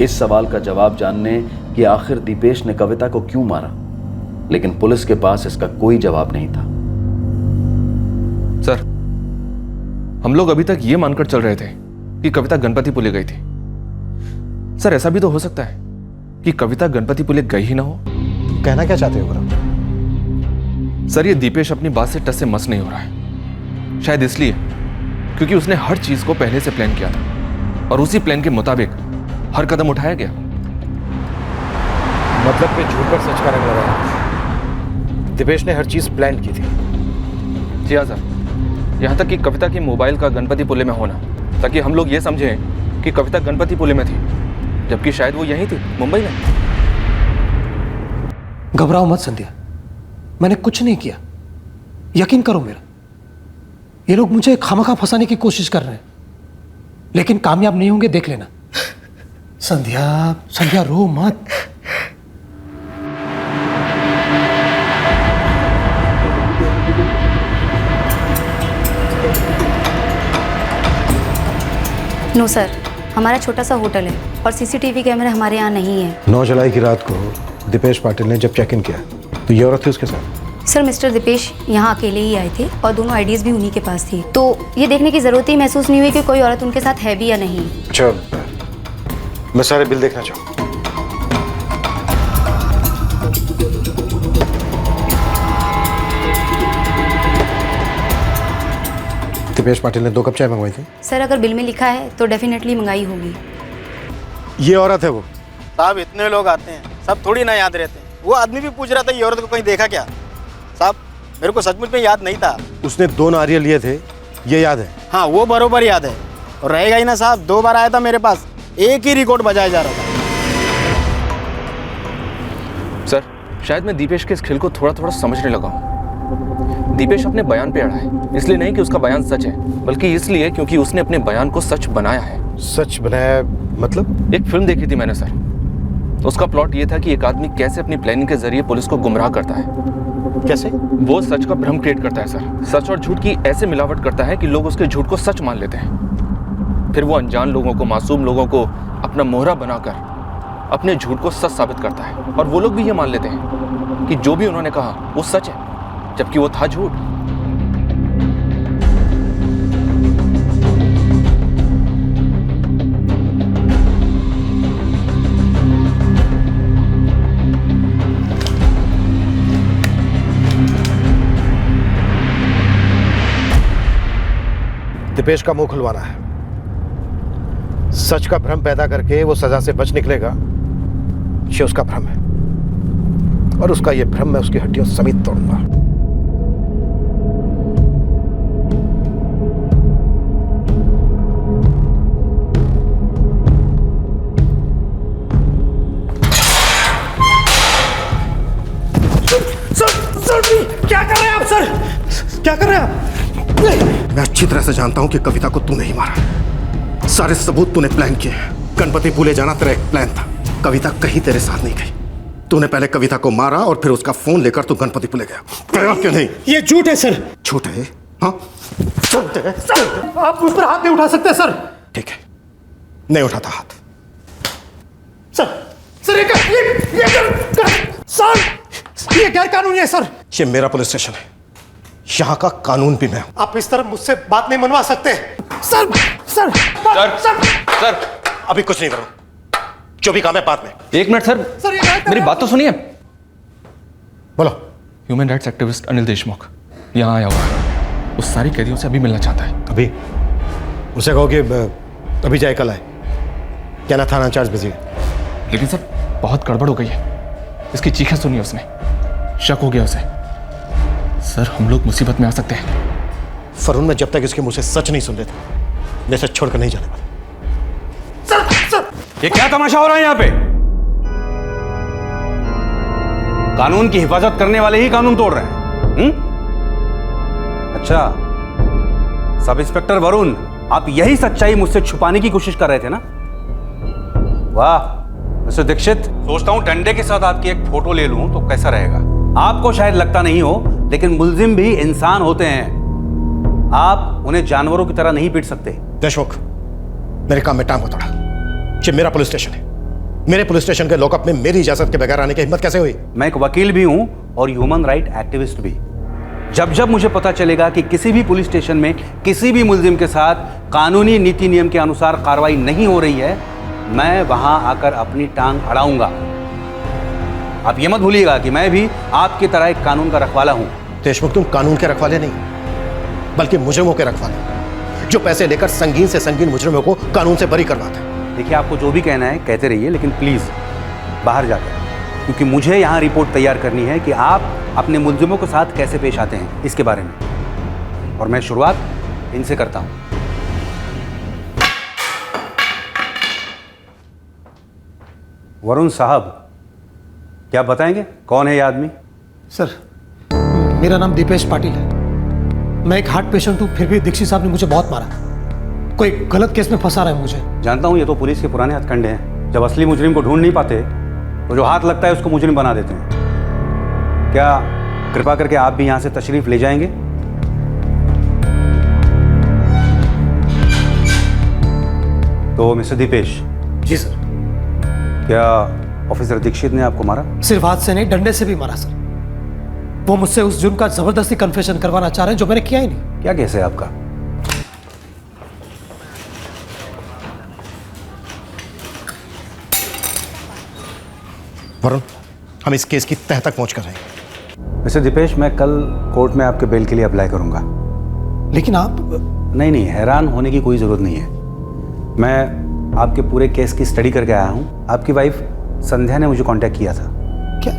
इस सवाल का जवाब जानने कि आखिर दीपेश ने कविता को क्यों मारा, लेकिन पुलिस के पास इसका कोई जवाब नहीं था। सर, हम लोग अभी तक ये मानकर चल रहे थे कि कविता गणपति पुले गई थी। सर, ऐसा भी तो हो सकता है कि कविता गणपति पुले गई ही ना हो। कहना क्या चाहते हो गुरु? सर, ये दीपेश अपनी बात से टस से मस नहीं हो रहा है। शायद इसलिए क्योंकि उसने हर चीज को पहले से प्लान किया था, और उसी प्लान के मुताबिक हर कदम उठाया गया। मतलब पे झूठ पर सच का रंग लगाया। दिपेश ने हर चीज प्लान की थी। जी हाँ सर, यहाँ तक कि कविता की मोबाइल का गणपतिपुले में होना, ताकि हम लोग ये समझें कि कविता गणपतिपुले में थी, जबकि शायद वो यहीं थी, मुंबई में। घबराओ मत संध्या, मैंने कुछ नहीं किया, यकीन करो मेरा। ये लोग मुझे खामखा फंसाने की कोशिश कर रहे हैं, लेकिन कामयाब नहीं होंगे, देख लेना। संध्या, संध्या रो मत। नो सर, हमारा छोटा सा होटल है और सीसीटीवी कैमरे हमारे यहाँ नहीं है। 9 जुलाई की रात को दिपेश पाटिल ने जब चेक इन किया तो ये औरत थी उसके साथ। सर, मिस्टर दिपेश यहाँ अकेले ही आए थे और दोनों आईडीज भी उन्हीं के पास थी, तो ये देखने की जरूरत ही महसूस नहीं हुई कि कोई औरत उनके साथ है भी या नहीं। अच्छा, मैं सारे बिल देखना चाहूँ। दिपेश पाटिल ने 2 कप चाय मंगवाई थी। सर, अगर बिल में लिखा है तो डेफिनेटली मंगाई होगी। ये औरत है वो? साहब, इतने लोग आते हैं, सब थोड़ी ना याद रहते हैं। वो आदमी भी पूछ रहा था ये औरत को कहीं देखा क्या। साहब, मेरे को सचमुच में याद नहीं था। उसने 2 नारियल लिए थे, ये याद है? हाँ, वो बरोबर याद है। और रहेगा ही ना साहब, 2 बार आया था मेरे पास, एक ही रिकॉर्ड बजाया जा रहा था। सर, शायद मैं दीपेश के इस खेल को थोड़ा थोड़ा समझने लगा हूँ। दीपेश अपने बयान पे अड़ा है, इसलिए नहीं कि उसका बयान सच है, बल्कि इसलिए क्योंकि उसने अपने बयान को सच बनाया है। सच बनाया मतलब? एक फिल्म देखी थी मैंने सर, उसका प्लॉट ये था कि एक आदमी कैसे अपनी प्लानिंग के जरिए पुलिस को गुमराह करता है। कैसे? वो सच का भ्रम क्रिएट करता है सर। सच और झूठ की ऐसे मिलावट करता है कि लोग उसके झूठ को सच मान लेते हैं। फिर वो अनजान लोगों को, मासूम लोगों को अपना मोहरा बनाकर अपने झूठ को सच साबित करता है, और वो लोग भी ये मान लेते हैं कि जो भी उन्होंने कहा वो सच है, जबकि वो था झूठ। दिपेश का मुंह खुलवाना है। सच का भ्रम पैदा करके वो सजा से बच निकलेगा, ये उसका भ्रम है, और उसका ये भ्रम मैं उसकी हड्डियों समेत तोड़ूंगा। क्या कर रहे हैं आप सर? क्या कर रहे हैं आप? मैं अच्छी तरह से जानता हूं कि कविता को तूने ही मारा। सारे सबूत तूने प्लान किए। गणपतिपुले जाना तेरा एक प्लान था। कविता कहीं तेरे साथ नहीं गई। तूने पहले कविता को मारा और फिर उसका फोन लेकर तू गणपतिपुले गया। गया क्यों नहीं? ये झूठ है सर। झूठ है? हाँ, झूठ है। सर, आप मुझ पर हाथ नहीं उठा सकते सर। ठीक है, नहीं उठाता हाथ। सर, ये गैर कानूनी है सर। ये मेरा पुलिस स्टेशन है, यहाँ का कानून भी मैं हूं। आप इस तरह मुझसे बात नहीं मनवा सकते। सर, सर, सर, अभी कुछ नहीं करो, जो भी काम है बाद में। एक मिनट सर, मेरी बात तो सुनिए। बोलो। Human rights activist Anil Deshmukh यहाँ आया हुआ है, उस सारी कैदियों से अभी मिलना चाहता है। अभी? उसे कहो कि अभी जाए, कल आए। क्या ना, थाना इंचार्ज बिजी है। लेकिन सर, बहुत गड़बड़ हो गई है। इसकी चीखें सुनी उसने, शक हो गया उसे। सर, हम लोग मुसीबत में आ सकते हैं। फरून, मैं जब तक इसके मुंह से सच नहीं सुन लेता, मैं इसे छोड़कर नहीं जाने वाला। ये क्या तमाशा हो रहा है यहाँ पे? कानून की हिफाजत करने वाले ही कानून तोड़ रहे हैं। अच्छा, सब इंस्पेक्टर वरुण, आप यही सच्चाई मुझसे छुपाने की कोशिश कर रहे थे ना? वाह मिस्टर दीक्षित, सोचता हूं डंडे के साथ आपकी एक फोटो ले लूं तो कैसा रहेगा। आपको शायद लगता नहीं हो, लेकिन मुल्जिम भी इंसान होते हैं। आप उन्हें जानवरों की तरह नहीं पीट सकते। देशमुख, मेरे काम में टांग को तोड़ा। ये मेरा पुलिस स्टेशन है। मेरे पुलिस स्टेशन के लॉकअप में मेरी इजाजत के बगैर आने की हिम्मत कैसे हुई? मैं एक वकील भी हूं और ह्यूमन राइट एक्टिविस्ट भी। जब जब मुझे पता चलेगा कि किसी भी पुलिस स्टेशन में किसी भी मुल्जिम के साथ कानूनी नीति नियम के अनुसार कार्रवाई नहीं हो रही है, मैं वहां आकर अपनी टांग अड़ाऊंगा। आप ये मत भूलिएगा कि मैं भी आपकी तरह एक कानून का रखवाला हूं। देशमुख, तुम कानून के रखवाले नहीं, बल्कि मुजरिमों के रखवाले, जो पैसे लेकर संगीन से संगीन मुजरिमों को कानून से बरी करवाते हैं। देखिए, आपको जो भी कहना है कहते रहिए, लेकिन प्लीज बाहर जाकर क्योंकि मुझे यहाँ रिपोर्ट तैयार करनी है कि आप अपने मुलजिमों के साथ कैसे पेश आते हैं इसके बारे में, और मैं शुरुआत इनसे करता हूँ। वरुण साहब, क्या बताएंगे कौन है ये आदमी? सर, मेरा नाम दीपेश पाटिल है। मैं एक हार्ट पेशेंट हूँ, फिर भी दीक्षित साहब ने मुझे बहुत मारा। कोई गलत केस में फंसा रहा है मुझे। जानता हूँ ये तो पुलिस के पुराने हथकंडे हैं। जब असली मुजरिम को ढूंढ नहीं पाते तो जो हाथ लगता है उसको मुजरिम बना देते हैं। क्या कृपा करके आप भी यहाँ से तशरीफ ले जाएंगे? तो मिस्टर दीपेश। जी सर। क्या ऑफिसर दीक्षित ने आपको मारा? सिर्फ हाथ से नहीं, डंडे से भी मारा सर। वो मुझसे उस जुर्म का जबरदस्ती कन्फेशन करवाना चाह रहे हैं जो मैंने किया ही नहीं। क्या केस है आपका? वरुण, हम इस केस की तह तक पहुंच कर रहे हैं। मिस्टर दीपेश, मैं कल कोर्ट में आपके बेल के लिए अप्लाई करूंगा। लेकिन आप... नहीं, हैरान होने की कोई ज़रूरत नहीं है। मैं आपके पूरे केस की स्टडी करके आया हूं। आपकी वाइफ संध्या ने मुझे कांटेक्ट किया था। क्या?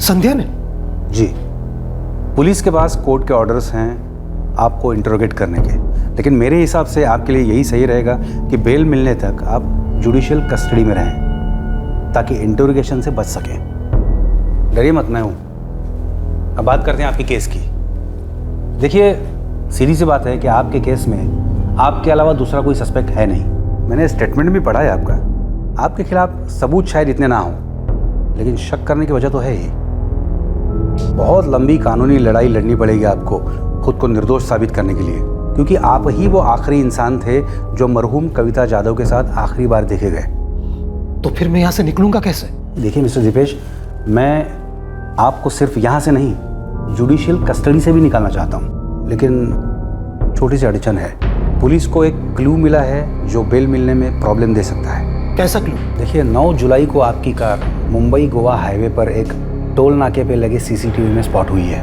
संध्या ने? जी। पुलिस के पास कोर्ट के ऑर्डर्स हैं आपको इंटरोगेट करने के, लेकिन मेरे हिसाब से आपके लिए यही सही रहेगा कि बेल मिलने तक आप जुडिशियल कस्टडी में रहें ताकि इंटरोगेशन से बच सकें। डरिए मत, मैं हूं। अब बात करते हैं आपके केस की। देखिए, सीधी सी बात है कि आपके केस में आपके अलावा दूसरा कोई सस्पेक्ट है नहीं। मैंने स्टेटमेंट भी पढ़ा है आपका। आपके खिलाफ सबूत शायद इतने ना हों, लेकिन शक करने की वजह तो है ही। बहुत लंबी कानूनी लड़ाई लड़नी पड़ेगी आपको खुद को निर्दोष साबित करने के लिए, क्योंकि आप ही वो आखिरी इंसान थे जो मरहूम कविता जाधव के साथ आखिरी बार देखे गए। तो फिर मैं यहाँ से निकलूंगा कैसे? देखिए मिस्टर दीपेश, मैं आपको सिर्फ यहाँ से नहीं, जुडिशियल कस्टडी से भी निकालना चाहता हूँ, लेकिन छोटी सी अड़चन है। पुलिस को एक क्लू मिला है जो बेल मिलने में प्रॉब्लम दे सकता है। कैसा क्लू? देखिए, 9 जुलाई को आपकी कार मुंबई गोवा हाईवे पर एक टोल नाके पे लगे सीसीटीवी में स्पॉट हुई है।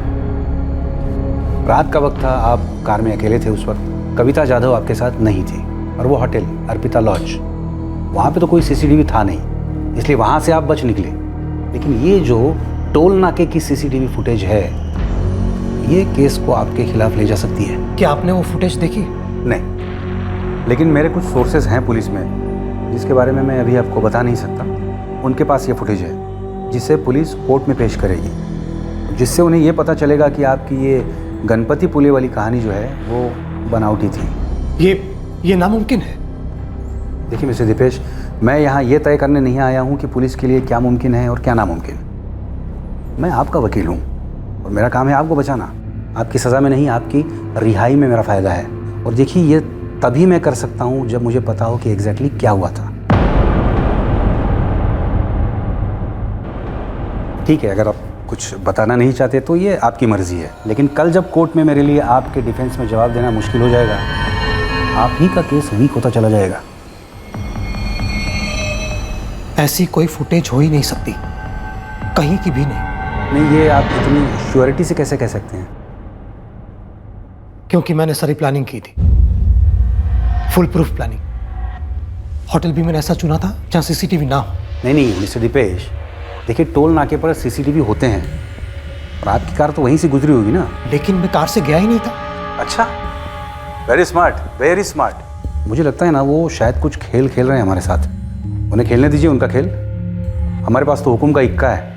रात का वक्त था, आप कार में अकेले थे उस वक्त। कविता जाधव आपके साथ नहीं थी और वो होटल अर्पिता लॉज, वहाँ पे तो कोई सीसीटीवी था नहीं, इसलिए वहाँ से आप बच निकले। लेकिन ये जो टोल नाके की सीसीटीवी फुटेज है, ये केस को आपके खिलाफ ले जा सकती है। क्या आपने वो फुटेज देखी? नहीं, लेकिन मेरे कुछ सोर्सेज हैं पुलिस में जिसके बारे में मैं अभी आपको बता नहीं सकता। उनके पास ये फुटेज है जिसे पुलिस कोर्ट में पेश करेगी, जिससे उन्हें ये पता चलेगा कि आपकी ये गणपति पुले वाली कहानी जो है वो बनावटी थी। ये नामुमकिन है। देखिए मिस्टर दीपेश, मैं यहाँ ये तय करने नहीं आया हूँ कि पुलिस के लिए क्या मुमकिन है और क्या नामुमकिन। मैं आपका वकील हूँ और मेरा काम है आपको बचाना। आपकी सज़ा में नहीं, आपकी रिहाई में मेरा फ़ायदा है। और देखिए, ये तभी मैं कर सकता हूँ जब मुझे पता हो कि एग्जैक्टली क्या हुआ था। ठीक है, अगर आप कुछ बताना नहीं चाहते तो ये आपकी मर्जी है, लेकिन कल जब कोर्ट में मेरे लिए आपके डिफेंस में जवाब देना मुश्किल हो जाएगा, आप ही का केस वीक होता चला जाएगा। ऐसी कोई फुटेज हो ही नहीं सकती, कहीं की भी नहीं। नहीं, ये आप इतनी श्योरिटी से कैसे कह सकते हैं? क्योंकि मैंने सारी प्लानिंग की थी, फुल प्रूफ प्लानिंग। होटल भी मैंने ऐसा चुना था जहाँ सीसीटीवी ना हो। नहीं मिस्टर दीपेश, देखिए, टोल नाके पर सीसीटीवी होते हैं और आपकी कार तो वहीं से गुजरी होगी ना। लेकिन मैं कार से गया ही नहीं था। अच्छा, वेरी स्मार्ट, वेरी स्मार्ट। मुझे लगता है ना वो शायद कुछ खेल खेल रहे हैं हमारे साथ। उन्हें खेलने दीजिए उनका खेल, हमारे पास तो हुक्म का इक्का है।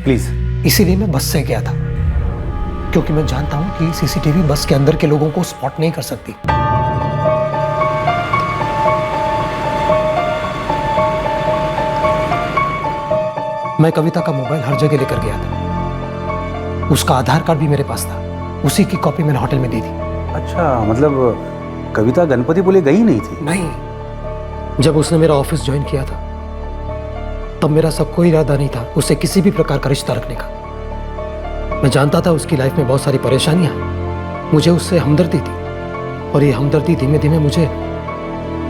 प्लीज़। इसीलिए मैं बस से गया था, क्योंकि मैं जानता हूँ कि सीसीटीवी बस के अंदर के लोगों को स्पॉट नहीं कर सकती। मैं कविता का मोबाइल हर जगह लेकर गया था। उसका आधार कार्ड भी मेरे पास था, उसी की कॉपी मैंने होटल में दी थी। अच्छा, मतलब कविता गणपति पुले गई नहीं थी? नहीं, जब उसने मेरा ऑफिस ज्वाइन किया था तब मेरा सब कोई इरादा नहीं था उससे किसी भी प्रकार का रिश्ता रखने का। मैं जानता था उसकी लाइफ में बहुत सारी परेशानियां हैं, मुझे उससे हमदर्दी थी और ये हमदर्दी धीमे धीमे मुझे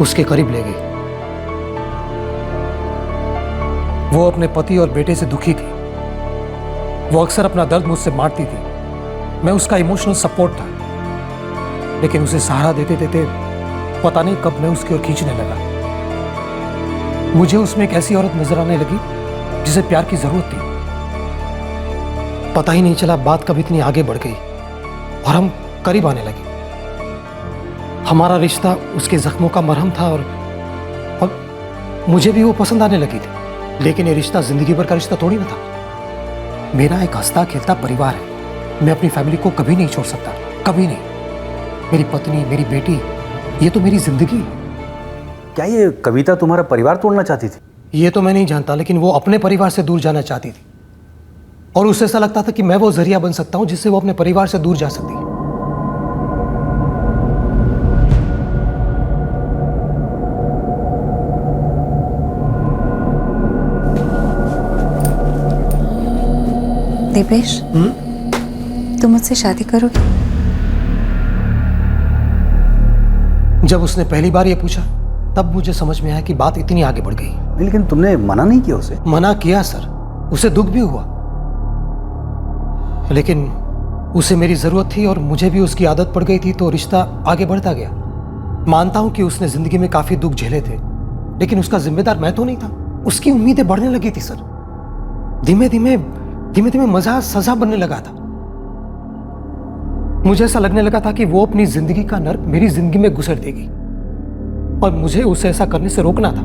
उसके करीब ले गई। वो अपने पति और बेटे से दुखी थी। वो अक्सर अपना दर्द मुझसे बांटती थी। मैं उसका इमोशनल सपोर्ट था, लेकिन उसे सहारा देते देते पता नहीं कब मैं उसकी ओर खींचने लगा। मुझे उसमें एक ऐसी औरत नजर आने लगी जिसे प्यार की जरूरत थी। पता ही नहीं चला बात कब इतनी आगे बढ़ गई और हम करीब आने लगे। हमारा रिश्ता उसके जख्मों का मरहम था और मुझे भी वो पसंद आने लगी थी। लेकिन ये रिश्ता जिंदगी भर का रिश्ता थोड़ी ना था। मेरा एक हंसता खेलता परिवार है। मैं अपनी फैमिली को कभी नहीं छोड़ सकता, कभी नहीं। मेरी पत्नी, मेरी बेटी, ये तो मेरी जिंदगी है। क्या ये कविता तुम्हारा परिवार तोड़ना चाहती थी? ये तो मैं नहीं जानता, लेकिन वो अपने परिवार से दूर जाना चाहती थी और उसे ऐसा लगता था कि मैं वो जरिया बन सकता हूं जिससे वो अपने परिवार से दूर जा सकती है। दीपेश, तुम मुझसे शादी करोगे? जब उसने पहली बार ये पूछा तब मुझे समझ में आया कि बात इतनी आगे बढ़ गई। लेकिन तुमने मना नहीं किया उसे? मना किया सर, उसे दुख भी हुआ, लेकिन उसे मेरी जरूरत थी और मुझे भी उसकी आदत पड़ गई थी, तो रिश्ता आगे बढ़ता गया। मानता हूं कि उसने जिंदगी में काफी दुख झेले थे, लेकिन उसका जिम्मेदार मैं तो नहीं था। उसकी उम्मीदें बढ़ने लगी थी सर। धीमे धीमे मजा सजा बनने लगा था। मुझे ऐसा लगने लगा था कि वो अपनी जिंदगी का नर्क मेरी जिंदगी में घुसेड़ देगी और मुझे उसे ऐसा करने से रोकना था।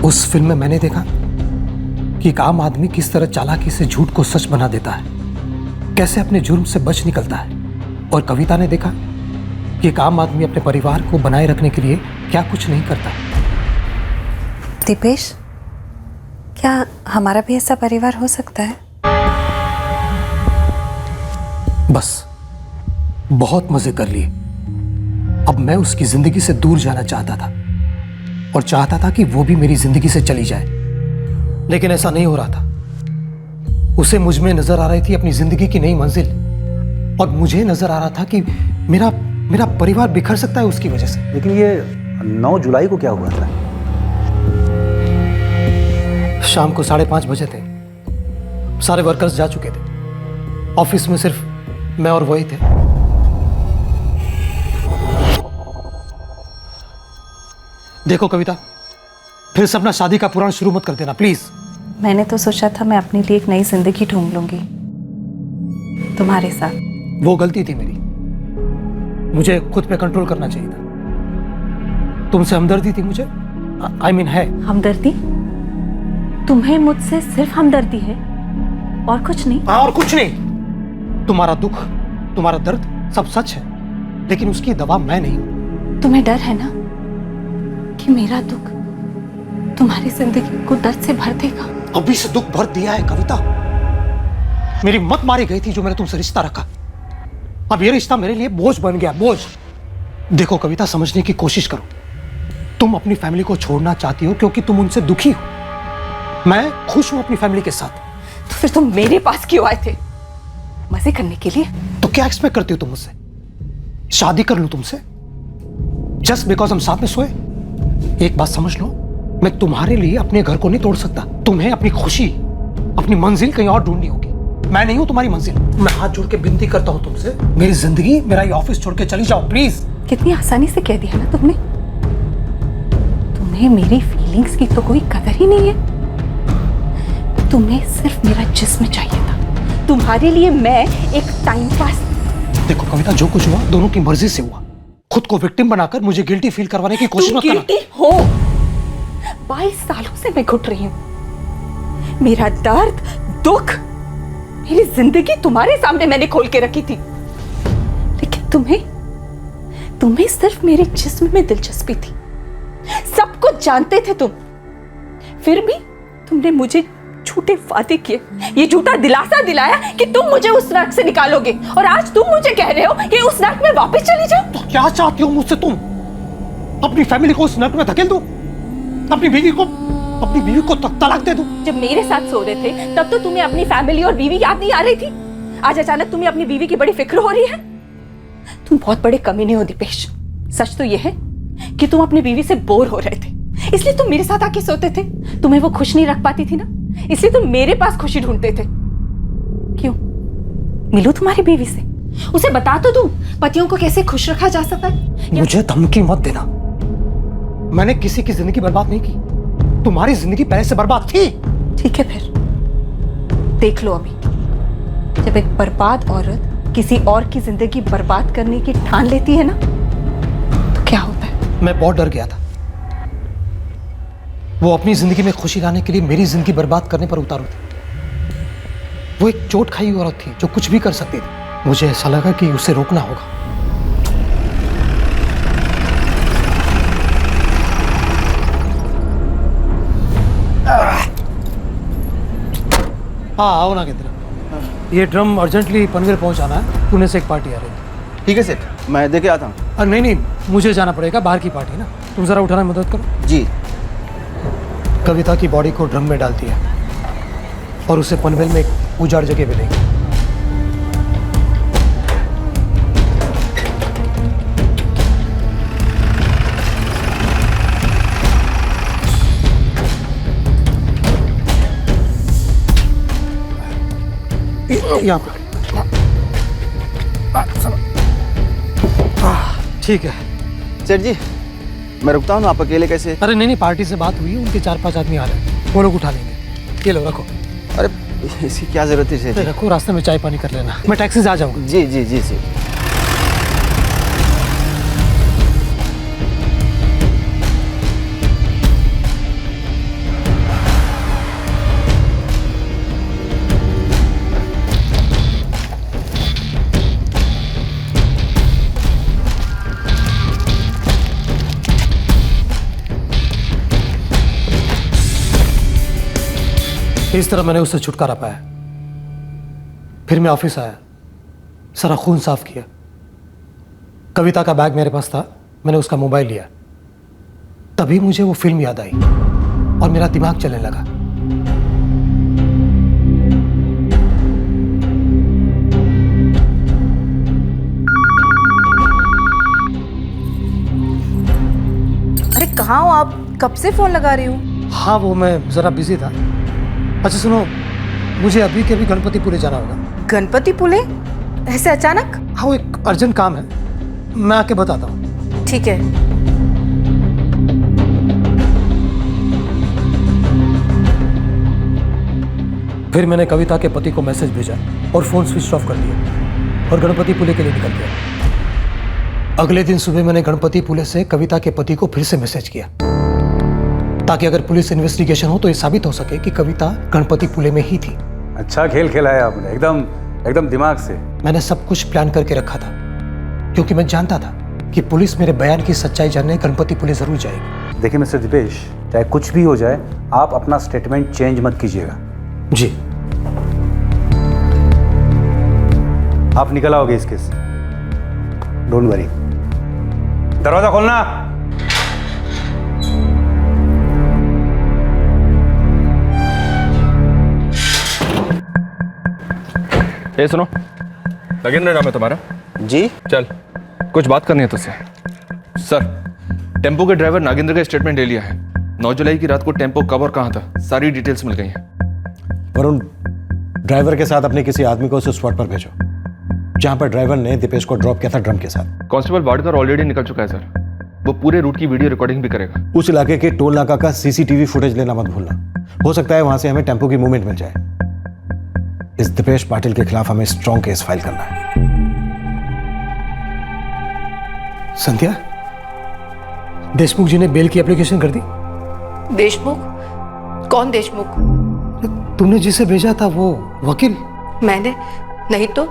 उस फिल्म में मैंने देखा कि एक आम आदमी किस तरह चालाकी से झूठ को सच बना देता है, कैसे अपने जुर्म से बच निकलता है। और कविता ने देखा कि एक आम आदमी अपने परिवार को बनाए रखने के लिए क्या कुछ नहीं करता। दीपेश, क्या हमारा भी ऐसा परिवार हो सकता है? बस बहुत मजे कर लिए। अब मैं उसकी जिंदगी से दूर जाना चाहता था और चाहता था कि वो भी मेरी जिंदगी से चली जाए, लेकिन ऐसा नहीं हो रहा था। उसे मुझ में नजर आ रही थी अपनी जिंदगी की नई मंजिल और मुझे नजर आ रहा था कि मेरा परिवार बिखर सकता है उसकी वजह से। लेकिन ये 9 जुलाई को क्या हुआ था? शाम को 5:30 बजे थे। सारे वर्कर्स जा चुके थे, ऑफिस में सिर्फ मैं और वही थे। देखो कविता, फिर से अपना शादी का पुराण शुरू मत कर देना प्लीज। मैंने तो सोचा था मैं अपने लिए एक नई जिंदगी ढूंढ लूंगी तुम्हारे साथ। वो गलती थी मेरी, मुझे खुद पे कंट्रोल करना चाहिए था। तुमसे हमदर्दी थी मुझे, I mean है। हमदर्दी? तुम्हें मुझसे सिर्फ हमदर्दी है और कुछ नहीं? हाँ, और कुछ नहीं। तुम्हारा दुख, तुम्हारा दर्द सब सच है, लेकिन उसकी दवा मैं नहीं हूं। तुम्हें डर है ना कि मेरा दुख तुम्हारी जिंदगी को दर्द से भर देगा? अभी से दुख भर दिया है कविता। मेरी मत मारी गई थी जो मैंने तुमसे रिश्ता रखा। अब ये रिश्ता मेरे लिए बोझ बन गया, बोझ। देखो कविता, समझने की कोशिश करो। तुम अपनी फैमिली को छोड़ना चाहती हो क्योंकि तुम उनसे दुखी हो। मैं खुश हूं अपनी फैमिली के साथ। तो फिर तुम मेरे पास क्यों आए थे? मजे करने के लिए? तो क्या एक्सपेक्ट करती हो तुम मुझसे? शादी कर लूं तुमसे जस्ट बिकॉज हम साथ में सोए? एक बात समझ लो, मैं तुम्हारे लिए अपने घर को नहीं तोड़ सकता। तुम्हें अपनी खुशी, अपनी मंजिल कहीं और ढूंढनी होगी। मैं नहीं हूं तुम्हारी मंजिल। मैं हाथ जोड़ के विनती करता हूं तुमसे, मेरी जिंदगी, मेरा ये ऑफिस छोड़ के चली जाओ प्लीज। कितनी आसानी से कह दिया ना तुमने। तुम्हें मेरी फीलिंग्स की तो कोई कदर ही नहीं है। तुम्हें सिर्फ मेरा जिस्म चाहिए था। तुम्हारे लिए मैं एक टाइम पास। देखो कविता, जो कुछ हुआ दोनों की मर्जी से हुआ। खुद को विक्टिम बनाकर मुझे गिल्टी फील करवाने की कोशिश मत करना। गिल्टी हो? 22 सालों से मैं घुट रही हूं। मेरा दर्द, दुख, मेरी जिंदगी तुम्हारे सामने मैंने खोल के रखी थी, लेकिन तुम्हें सिर्फ मेरे जिस्म में दिलचस्पी थी। सब कुछ जानते थे तुम, फिर भी तुमने मुझे झूठे वादे किए, ये झूठा दिलासा दिलाया कि तुम मुझे उस नर्क से निकालोगे, और आज तुम मुझे कह रहे हो कि उस नर्क में वापस चली जाओ। तो क्या चाहती हो मुझसे तुम? अपनी फैमिली को उस नर्क में धकेल दो? अपनी बीवी को तलाक दे दूं? जब मेरे साथ सो रहे थे तब तो तुम्हें अपनी फैमिली और बीवी याद नहीं आ रही थी। आज अचानक तुम्हें अपनी बीवी की बड़ी फिक्र हो रही है। तुम बहुत बड़े कमीने हो दीपेश। सच तो यह है कि तुम अपनी बीवी से बोर हो रहे थे, इसलिए तुम मेरे साथ आके सोते थे? तुम्हें वो खुश नहीं रख पाती थी ना, इसलिए तुम मेरे पास खुशी ढूंढते थे। क्यों? मिलूं तुम्हारी बीवी से, उसे बता तो दूं पतियों को कैसे खुश रखा जा सकता है। मुझे धमकी मत देना। मैंने किसी की जिंदगी बर्बाद नहीं की, तुम्हारी जिंदगी पहले से बर्बाद थी। ठीक है, फिर देख लो अभी, जब एक बर्बाद औरत किसी और की जिंदगी बर्बाद करने की ठान लेती है ना, तो क्या होता है। मैं बहुत डर गया था। वो अपनी जिंदगी में खुशी लाने के लिए मेरी जिंदगी बर्बाद करने पर उतारू थी। वो एक चोट खाई औरत थी जो कुछ भी कर सकती थी। मुझे ऐसा लगा कि उसे रोकना होगा। हाँ आओ ना केंद्र, ये ड्रम अर्जेंटली पनवेल पहुंचाना है, पुणे से एक पार्टी आ रही है। ठीक है सेठ, मैं देके आता हूँ। नहीं नहीं, मुझे जाना पड़ेगा, बाहर की पार्टी है ना, तुम जरा उठाने में मदद करो। जी। कविता की बॉडी को ड्रम में डालती है और उसे पनवेल में एक उजाड़ जगह पे लेंगे। यहाँ पर ठीक है सेठ जी, मैं रुकता हूँ ना, आप अकेले कैसे? अरे नहीं नहीं, पार्टी से बात हुई है, उनके 4-5 आदमी आ रहे हैं, वो लोग उठा लेंगे। ये लो रखो। अरे इसकी क्या जरूरत है सेठ जी? रखो, रास्ते में चाय पानी कर लेना, मैं टैक्सी से आ जाऊँगा। जी जी जी सेठ। इस तरह मैंने उससे छुटकारा पाया। फिर मैं ऑफिस आया, सारा खून साफ किया। कविता का बैग मेरे पास था, मैंने उसका मोबाइल लिया। तभी मुझे वो फिल्म याद आई और मेरा दिमाग चलने लगा। अरे कहाँ हो आप? कब से फोन लगा रही हूँ। हाँ वो मैं जरा बिजी था। अच्छा सुनो, मुझे अभी के अभी गणपतिपुले जाना होगा। गणपतिपुले? ऐसे अचानक? हाँ वो एक अर्जेंट काम है, मैं आके बताता हूँ। ठीक है। फिर मैंने कविता के पति को मैसेज भेजा और फोन स्विच ऑफ कर दिया और गणपतिपुले के लिए निकल गया। अगले दिन सुबह मैंने गणपतिपुले से कविता के पति को फिर से मैसेज किया, ताकि अगर पुलिस इन्वेस्टिगेशन हो तो ये साबित हो सके कि कविता गणपतिपुले में ही थी। अच्छा खेल खेला है आपने, एकदम दिमाग से। मैंने सब कुछ प्लान करके रखा था, क्योंकि मैं जानता था कि पुलिस मेरे बयान की सच्चाई जानने गणपतिपुले जरूर जाएगी। देखिए मिस्टर दीपेश, चाहे कुछ भी हो जाए, आप अपना स्टेटमेंट चेंज मत कीजिएगा। जी। आप निकल आओगे इस केस, डोंट वरी। दरवाजा खोलना। ए सुनो, नगेंद्र नाम है तुम्हारा? जी। चल, कुछ बात करनी है तुझसे। सर, टेम्पो के ड्राइवर नागेंद्र का स्टेटमेंट ले लिया है। 9 जुलाई की रात को टेम्पो कब और कहाँ था, सारी डिटेल्स मिल गई हैं। वरुण, ड्राइवर के साथ अपने किसी आदमी को उस स्पॉट पर भेजो जहां पर ड्राइवर ने दीपेश को ड्रॉप किया था ड्रम के साथ। कांस्टेबल वाडकर ऑलरेडी निकल चुका है सर, वो पूरे रूट की वीडियो रिकॉर्डिंग भी करेगा। उस इलाके के टोल नाका का सीसीटीवी फुटेज लेना मत भूलना, हो सकता है वहां से हमें टेम्पो की मूवमेंट मिल जाए। इस दीपेश पाटिल के खिलाफ हमें स्ट्रॉन्ग केस फाइल करना है। संध्या, देशमुख जी ने बेल की एप्लीकेशन कर दी? देशमुख? कौन देशमुख? तुमने जिसे भेजा था वो वकील? मैंने नहीं तो,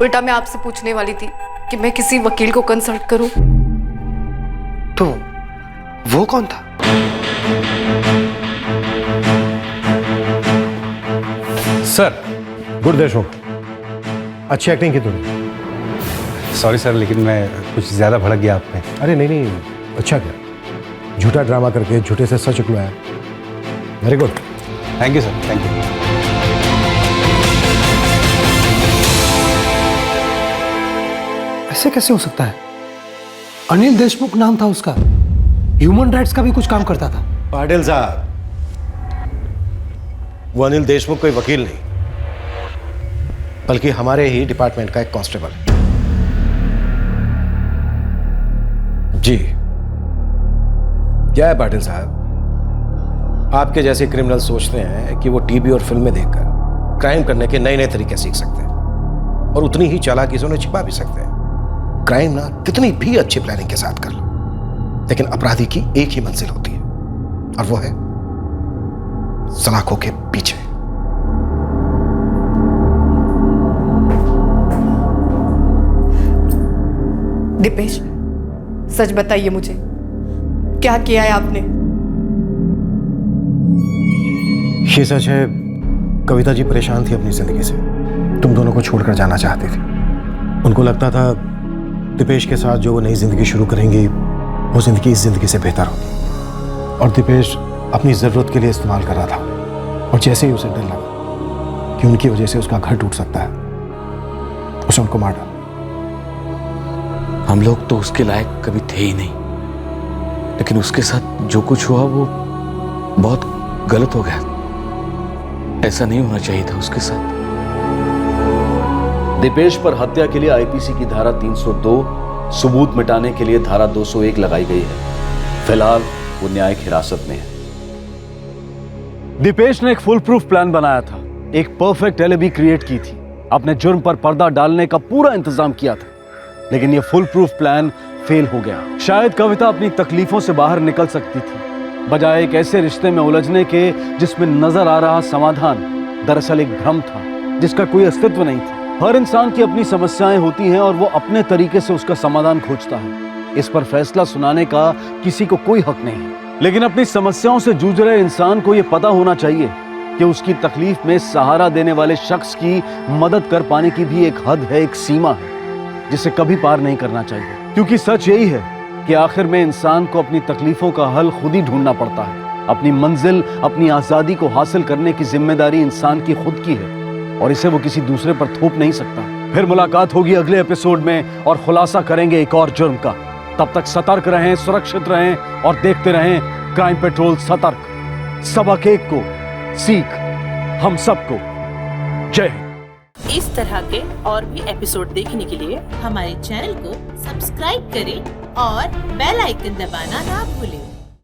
उल्टा मैं आपसे पूछने वाली थी कि मैं किसी वकील को कंसल्ट करूं। तो वो कौन था? सर, गुड देशमुख, अच्छी एक्टिंग की तुमने। सॉरी सर, लेकिन मैं कुछ ज़्यादा भड़क गया आप पे। अरे नहीं नहीं, अच्छा किया, झूठा ड्रामा करके झूठे से सच उकलवाया। Very good, thank you sir, thank you. ऐसे कैसे हो सकता है? अनिल देशमुख नाम था उसका। ह्यूमन राइट्स का भी कुछ काम करता था। पाटिल साहब, वो अनिल देशमुख कोई वकील नहीं, बल्कि हमारे ही डिपार्टमेंट का एक कांस्टेबल है। जी क्या है पाटिल साहब, आपके जैसे क्रिमिनल सोचते हैं कि वो टीवी और फिल्में देखकर क्राइम करने के नए नए तरीके सीख सकते हैं, और उतनी ही चालाकी से उन्हें छिपा भी सकते हैं। क्राइम ना कितनी भी अच्छी प्लानिंग के साथ कर लो, लेकिन अपराधी की एक ही मंजिल होती है, और वो है सलाखों के पीछे। दीपेश, सच बताइए मुझे, क्या किया है आपने? ये सच है, कविता जी परेशान थी अपनी जिंदगी से, तुम दोनों को छोड़कर जाना चाहती थी। उनको लगता था दीपेश के साथ जो वो नई जिंदगी शुरू करेंगी वो जिंदगी इस जिंदगी से बेहतर होगी, और दीपेश अपनी जरूरत के लिए इस्तेमाल कर रहा था, और जैसे ही उसे डर लगा कि उनकी वजह से उसका घर टूट सकता है, उसे उनको मार डाला। हम लोग तो उसके लायक कभी थे ही नहीं, लेकिन उसके साथ जो कुछ हुआ वो बहुत गलत हो गया। ऐसा नहीं होना चाहिए था उसके साथ। दीपेश पर हत्या के लिए आईपीसी की धारा 302, सबूत मिटाने के लिए धारा 201 लगाई गई है। फिलहाल वो न्यायिक हिरासत में है। दीपेश ने एक फुल प्रूफ प्लान बनाया था, एक परफेक्ट एलिबी क्रिएट की थी, अपने जुर्म पर पर्दा डालने का पूरा इंतजाम किया था, लेकिन ये फुल प्रूफ प्लान फेल हो गया। शायद कविता अपनी तकलीफों से बाहर निकल सकती थी, बजाय एक ऐसे रिश्ते में उलझने के जिसमें नजर आ रहा समाधान दरअसल एक भ्रम था जिसका कोई अस्तित्व नहीं था। हर इंसान की अपनी समस्याएं होती हैं और वो अपने तरीके से उसका समाधान खोजता है। इस पर फैसला सुनाने का किसी को कोई हक नहीं है, लेकिन अपनी समस्याओं से जूझ रहे इंसान को यह पता होना चाहिए कि उसकी तकलीफ में सहारा देने वाले शख्स की मदद कर पाने की भी एक हद है, एक सीमा है, जिसे कभी पार नहीं करना चाहिए। क्योंकि सच यही है कि आखिर में इंसान को अपनी तकलीफों का हल खुद ही ढूंढना पड़ता है। अपनी मंजिल, अपनी आजादी को हासिल करने की जिम्मेदारी इंसान की खुद की है, और इसे वो किसी दूसरे पर थोप नहीं सकता। फिर मुलाकात होगी अगले एपिसोड में और खुलासा करेंगे एक और जुर्म का। तब तक सतर्क रहें, सुरक्षित रहें और देखते रहें क्राइम पेट्रोल सतर्क। सबक एक को सीख हम सबको। जय हिंद। इस तरह के और भी एपिसोड देखने के लिए हमारे चैनल को सब्सक्राइब करें और बेल आइकन दबाना ना भूलें।